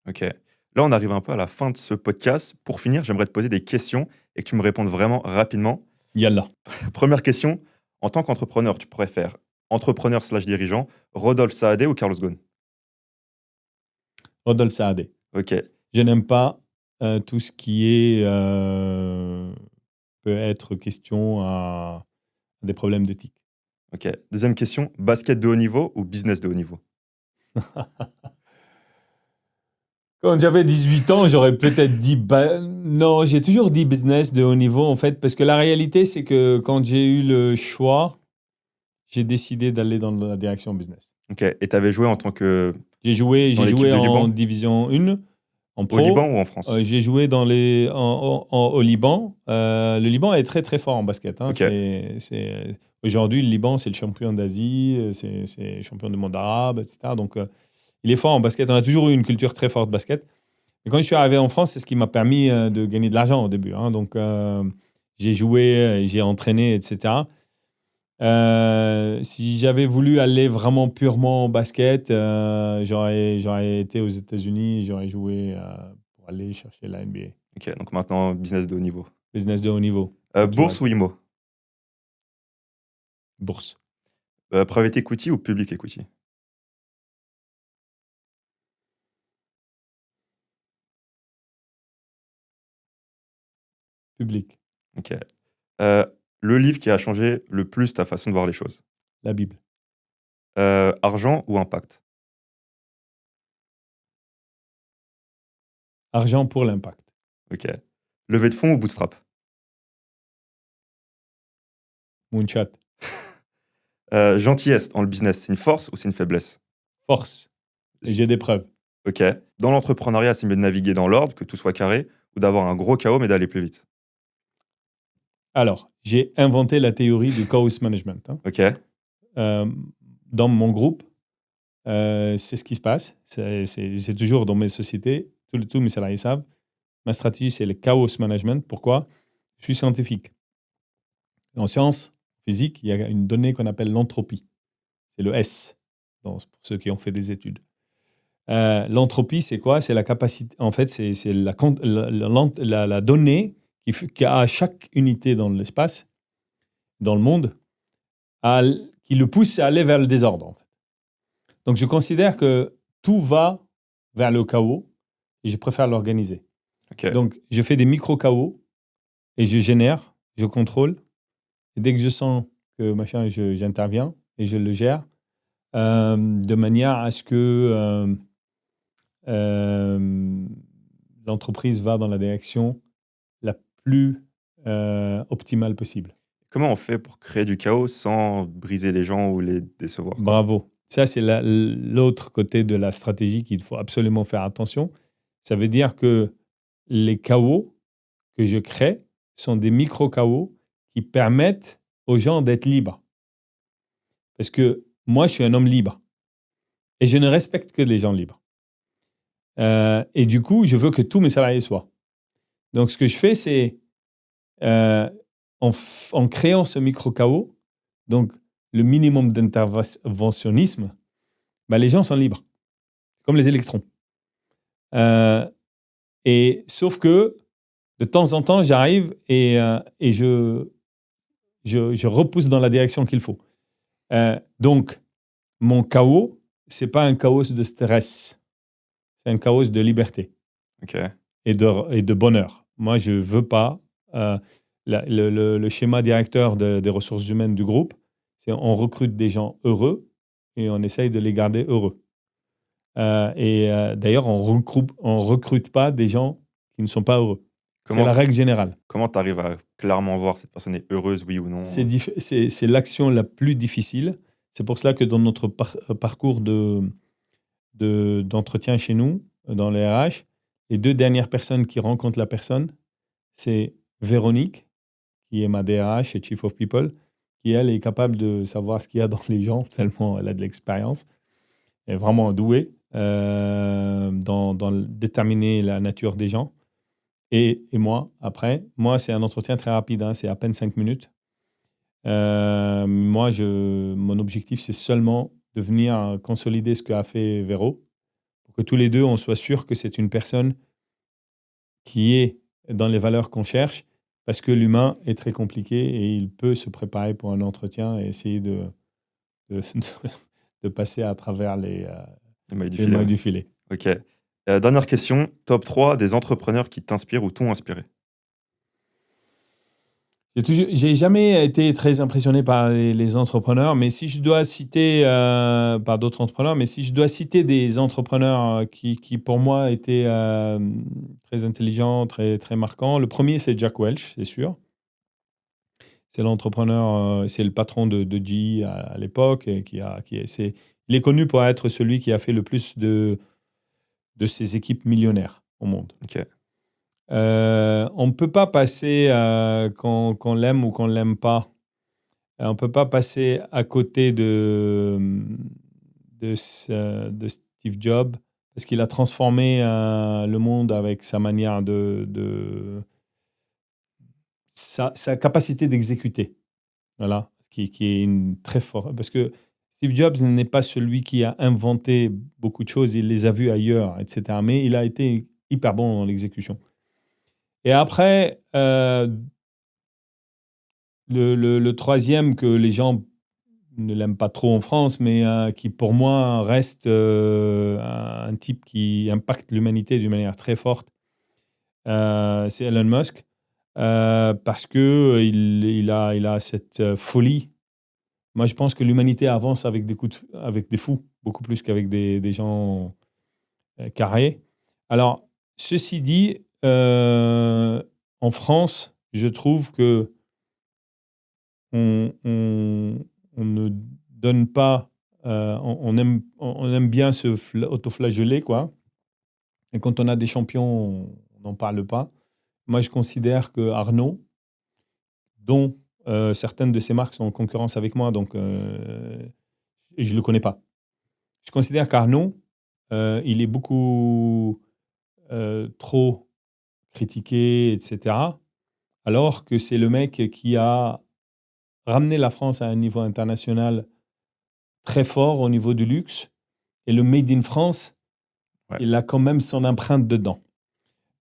Ok. Là, on arrive un peu à la fin de ce podcast. Pour finir, j'aimerais te poser des questions et que tu me répondes vraiment rapidement. Yallah. Première question. En tant qu'entrepreneur, tu préfères entrepreneur/dirigeant, Rodolphe Saadé ou Carlos Ghosn? Rodolphe Saadé. Ok. Je n'aime pas tout ce qui est peut être question à des problèmes d'éthique. Ok. Deuxième question. Basket de haut niveau ou business de haut niveau? Quand j'avais 18 ans, j'aurais peut-être dit... non, j'ai toujours dit business de haut niveau, en fait, parce que la réalité, c'est que quand j'ai eu le choix, j'ai décidé d'aller dans la direction business. Ok. Et tu avais joué en tant que... J'ai joué Dans l'équipe en du Liban? division 1, en pro. Au Liban ou en France? J'ai joué au Liban. Le Liban est très, très fort en basket. Hein. Ok. Aujourd'hui, le Liban, c'est le champion d'Asie, c'est le champion du monde arabe, etc. Donc, il est fort en basket. On a toujours eu une culture très forte de basket. Et quand je suis arrivé en France, c'est ce qui m'a permis de gagner de l'argent au début. Hein. Donc, j'ai joué, j'ai entraîné, etc. Si j'avais voulu aller vraiment purement en basket, j'aurais été aux États-Unis, j'aurais joué pour aller chercher la NBA. Ok, donc maintenant, business de haut niveau. Business de haut niveau. Bourse ou IMO? Bourse. Private equity ou public equity? Public. Ok. Le livre qui a changé le plus ta façon de voir les choses? La Bible. Argent ou impact? Argent pour l'impact. Ok. Levée de fonds ou bootstrap? Moonshot. Gentillesse dans le business, c'est une force ou c'est une faiblesse? Force. Et j'ai des preuves. Ok. Dans l'entrepreneuriat, c'est mieux de naviguer dans l'ordre, que tout soit carré, ou d'avoir un gros chaos mais d'aller plus vite. Alors, j'ai inventé la théorie du chaos management. Ok. Dans mon groupe, c'est ce qui se passe. C'est toujours dans mes sociétés. Tous mes salariés savent. Ma stratégie, c'est le chaos management. Pourquoi ? Je suis scientifique. En sciences physiques, il y a une donnée qu'on appelle l'entropie. C'est le S, pour ceux qui ont fait des études. L'entropie, c'est quoi ? C'est la capacité. En fait, c'est la donnée qui a chaque unité dans l'espace, dans le monde, qui le pousse à aller vers le désordre. En fait. Donc, je considère que tout va vers le chaos et je préfère l'organiser. Ok. Donc, je fais des micro-chaos et je génère, je contrôle. Et dès que je sens que j'interviens et je le gère de manière à ce que l'entreprise va dans la direction la plus optimale possible. Comment on fait pour créer du chaos sans briser les gens ou les décevoir, quoi? Bravo. Ça, c'est l'autre côté de la stratégie qu'il faut absolument faire attention. Ça veut dire que les chaos que je crée sont des micro-chaos qui permettent aux gens d'être libres. Parce que moi, je suis un homme libre. Et je ne respecte que les gens libres. Et du coup, je veux que tous mes salariés soient. Donc, ce que je fais, c'est en créant ce micro-chaos, donc le minimum d'interventionnisme, les gens sont libres, comme les électrons. Et sauf que de temps en temps, j'arrive et je repousse dans la direction qu'il faut. Donc, mon chaos, c'est pas un chaos de stress, c'est un chaos de liberté et de bonheur. Moi, je veux pas. Le schéma directeur des ressources humaines du groupe, c'est on recrute des gens heureux et on essaye de les garder heureux. D'ailleurs, on recrute pas des gens qui ne sont pas heureux. C'est la règle générale. Comment tu arrives à clairement voir si cette personne est heureuse, oui ou non? C'est l'action la plus difficile. C'est pour cela que dans notre parcours d'entretien chez nous, dans les RH, les 2 dernières personnes qui rencontrent la personne, c'est Véronique, qui est ma DRH et Chief of People, qui, elle, est capable de savoir ce qu'il y a dans les gens, tellement elle a de l'expérience. Elle est vraiment douée dans déterminer la nature des gens. Et moi, après, c'est un entretien très rapide, c'est à peine 5 minutes. Mon objectif, c'est seulement de venir consolider ce qu'a fait Véro, pour que tous les deux, on soit sûr que c'est une personne qui est dans les valeurs qu'on cherche, parce que l'humain est très compliqué et il peut se préparer pour un entretien et essayer de passer à travers les mailles du filet. Ok. Dernière question, top 3 des entrepreneurs qui t'inspirent ou t'ont inspiré. J'ai jamais été très impressionné par les entrepreneurs, mais si je dois citer par d'autres entrepreneurs, mais si je dois citer des entrepreneurs qui pour moi étaient très intelligents, très très marquants, le premier c'est Jack Welch, c'est sûr. C'est l'entrepreneur, c'est le patron de GE à l'époque, et il est connu pour être celui qui a fait le plus de ses équipes millionnaires au monde. Ok. On ne peut pas passer, qu'on l'aime ou qu'on ne l'aime pas, on ne peut pas passer à côté de Steve Jobs, parce qu'il a transformé le monde avec sa manière sa capacité d'exécuter. Voilà, qui est une très forte. Parce que Steve Jobs n'est pas celui qui a inventé beaucoup de choses, il les a vues ailleurs, etc. Mais il a été hyper bon dans l'exécution. Et après, le troisième que les gens ne l'aiment pas trop en France, mais qui pour moi reste un type qui impacte l'humanité d'une manière très forte, c'est Elon Musk, parce que il a cette folie. Moi, je pense que l'humanité avance avec avec des fous, beaucoup plus qu'avec des gens carrés. Alors, ceci dit, en France, je trouve que on ne donne pas on aime bien se autoflageller, quoi. Et quand on a des champions, on n'en parle pas. Moi, je considère que Arnaud, dont certaines de ses marques sont en concurrence avec moi, donc et je ne le connais pas. Je considère qu'Arnaud, il est beaucoup trop critiqué, etc. Alors que c'est le mec qui a ramené la France à un niveau international très fort au niveau du luxe. Et le Made in France, Ouais. il a quand même son empreinte dedans.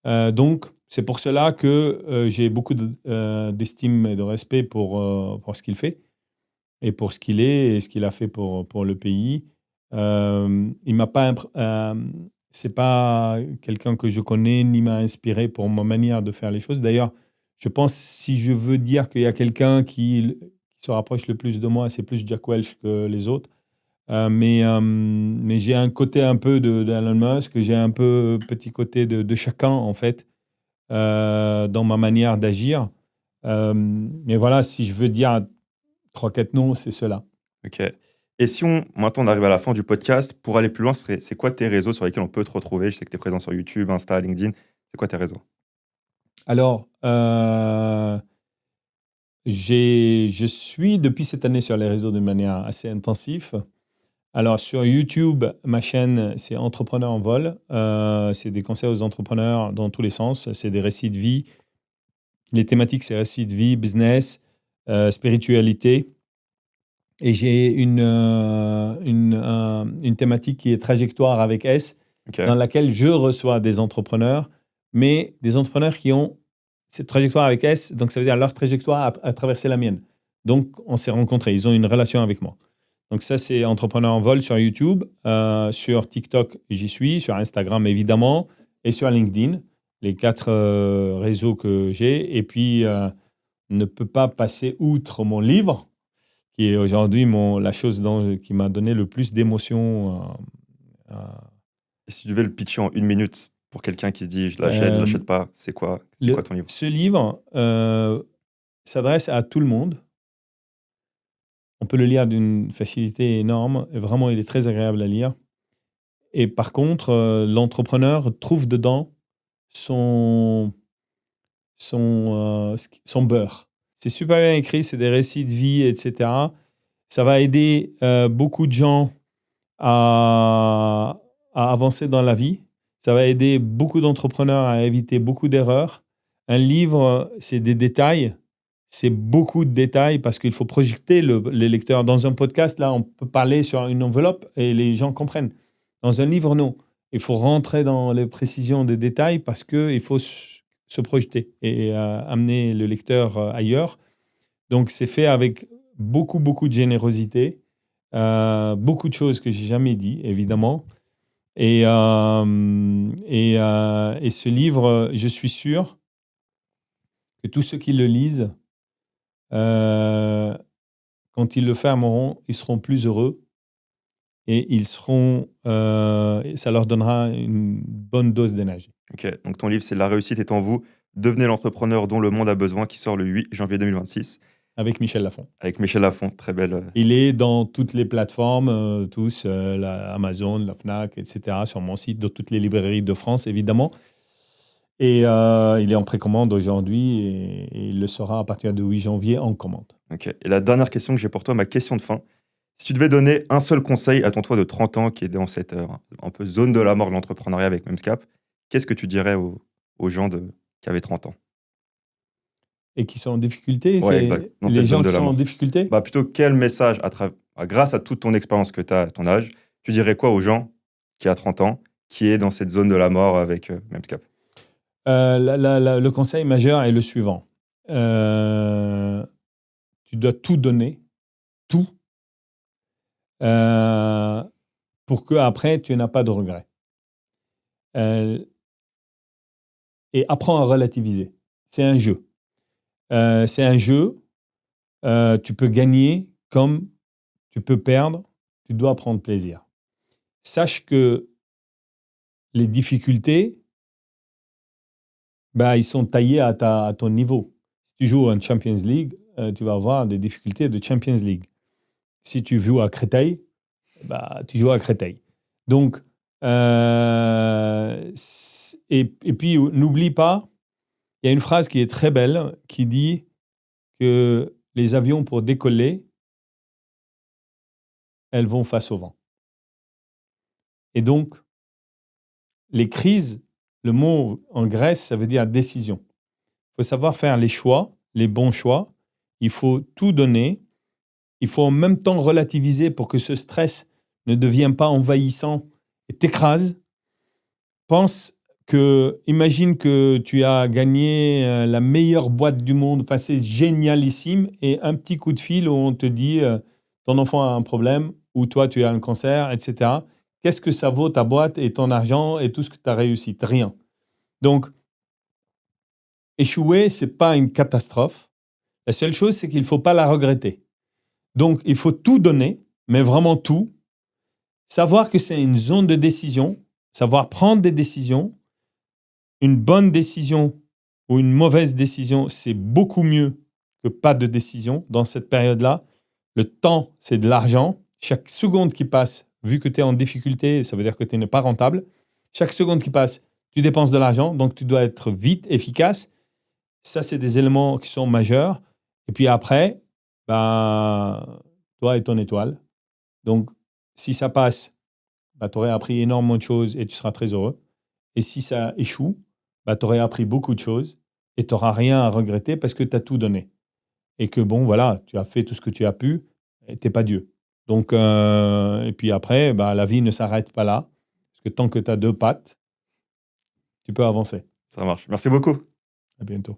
Donc, c'est pour cela que j'ai beaucoup d'estime et de respect pour ce qu'il fait et pour ce qu'il est et ce qu'il a fait pour le pays. Il m'a pas c'est pas quelqu'un que je connais ni m'a inspiré pour ma manière de faire les choses. D'ailleurs, je pense si je veux dire qu'il y a quelqu'un qui se rapproche le plus de moi, c'est plus Jack Welch que les autres. Mais j'ai un côté un peu d'Elon Musk, j'ai un peu petit côté de chacun en fait dans ma manière d'agir. Mais voilà, si je veux dire 3-4 noms, c'est cela. Ok. Et si maintenant on arrive à la fin du podcast, pour aller plus loin, c'est quoi tes réseaux sur lesquels on peut te retrouver? Je sais que tu es présent sur YouTube, Insta, LinkedIn. C'est quoi tes réseaux? Alors, je suis depuis cette année sur les réseaux de manière assez intensive. Alors, sur YouTube, ma chaîne, c'est Entrepreneur en vol. C'est des conseils aux entrepreneurs dans tous les sens. C'est des récits de vie. Les thématiques, c'est récits de vie, business, spiritualité. Et j'ai une thématique qui est trajectoire avec S, Ok. dans laquelle je reçois des entrepreneurs, mais des entrepreneurs qui ont cette trajectoire avec S, donc ça veut dire leur trajectoire a traversé la mienne. Donc, on s'est rencontrés, ils ont une relation avec moi. Donc ça, c'est Entrepreneur en vol sur YouTube. Sur TikTok, j'y suis. Sur Instagram, évidemment. Et sur LinkedIn, les 4 réseaux que j'ai. Et puis, ne peut pas passer outre mon livre, qui est aujourd'hui la chose qui m'a donné le plus d'émotion. Et si tu devais le pitcher en 1 minute pour quelqu'un qui se dit je l'achète pas, c'est quoi ton livre? Ce livre s'adresse à tout le monde. On peut le lire d'une facilité énorme. Et vraiment, il est très agréable à lire. Et par contre, l'entrepreneur trouve dedans son beurre. C'est super bien écrit, c'est des récits de vie, etc. Ça va aider beaucoup de gens à avancer dans la vie. Ça va aider beaucoup d'entrepreneurs à éviter beaucoup d'erreurs. Un livre, c'est des détails. C'est beaucoup de détails parce qu'il faut projeter les lecteurs. Dans un podcast, là, on peut parler sur une enveloppe et les gens comprennent. Dans un livre, non. Il faut rentrer dans les précisions des détails parce qu'il faut se projeter et amener le lecteur ailleurs. Donc, c'est fait avec beaucoup, beaucoup de générosité. Beaucoup de choses que j'ai jamais dit, évidemment. Et ce livre, je suis sûr que tous ceux qui le lisent, quand ils le fermeront, ils seront plus heureux et ça leur donnera une bonne dose d'énergie. Ok, donc ton livre, c'est La réussite est en vous. Devenez l'entrepreneur dont le monde a besoin, qui sort le 8 janvier 2026. Avec Michel Lafon. Avec Michel Lafon, très belle. Il est dans toutes les plateformes, Amazon, la Fnac, etc., sur mon site, dans toutes les librairies de France, évidemment. Et il est en précommande aujourd'hui et il le sera à partir du 8 janvier en commande. Ok, et la dernière question que j'ai pour toi, ma question de fin. Si tu devais donner un seul conseil à ton toi de 30 ans qui est dans cette un peu zone de la mort de l'entrepreneuriat avec Memscap, qu'est-ce que tu dirais aux gens qui avaient 30 ans? Et qui sont en difficulté, Ouais, exact. Dans les cette gens zone de qui la sont en mort. difficulté. Bah, plutôt quel message, grâce à toute ton expérience que tu as à ton âge, tu dirais quoi aux gens qui a 30 ans, qui est dans cette zone de la mort avec Memscap? Le conseil majeur est le suivant. Tu dois tout donner, tout, pour qu'après, tu n'as pas de regrets. Et apprends à relativiser. C'est un jeu. Tu peux gagner comme tu peux perdre. Tu dois prendre plaisir. Sache que les difficultés, ils sont taillés à ton niveau. Si tu joues en Champions League, tu vas avoir des difficultés de Champions League. Si tu joues à Créteil, tu joues à Créteil. Donc, et puis, n'oublie pas, il y a une phrase qui est très belle qui dit que les avions, pour décoller, elles vont face au vent. Et donc, les crises, le mot en Grèce, ça veut dire décision. Il faut savoir faire les choix, les bons choix. Il faut tout donner. Il faut en même temps relativiser pour que ce stress ne devienne pas envahissant et t'écrase. Imagine que tu as gagné la meilleure boîte du monde. Enfin, c'est génialissime. Et un petit coup de fil où on te dit ton enfant a un problème ou toi, tu as un cancer, etc. Qu'est-ce que ça vaut ta boîte et ton argent et tout ce que tu as réussi? Rien. Donc, échouer, ce n'est pas une catastrophe. La seule chose, c'est qu'il ne faut pas la regretter. Donc, il faut tout donner, mais vraiment tout. Savoir que c'est une zone de décision, savoir prendre des décisions. Une bonne décision ou une mauvaise décision, c'est beaucoup mieux que pas de décision dans cette période-là. Le temps, c'est de l'argent. Chaque seconde qui passe, vu que tu es en difficulté, ça veut dire que tu n'es pas rentable. Chaque seconde qui passe, tu dépenses de l'argent, donc tu dois être vite, efficace. Ça, c'est des éléments qui sont majeurs. Et puis après, toi et ton étoile. Donc, si ça passe, tu aurais appris énormément de choses et tu seras très heureux. Et si ça échoue, tu aurais appris beaucoup de choses et tu n'auras rien à regretter parce que tu as tout donné. Et que tu as fait tout ce que tu as pu et tu n'es pas Dieu. Donc, et puis après, la vie ne s'arrête pas là. Parce que tant que tu as deux pattes, tu peux avancer. Ça marche. Merci beaucoup. À bientôt.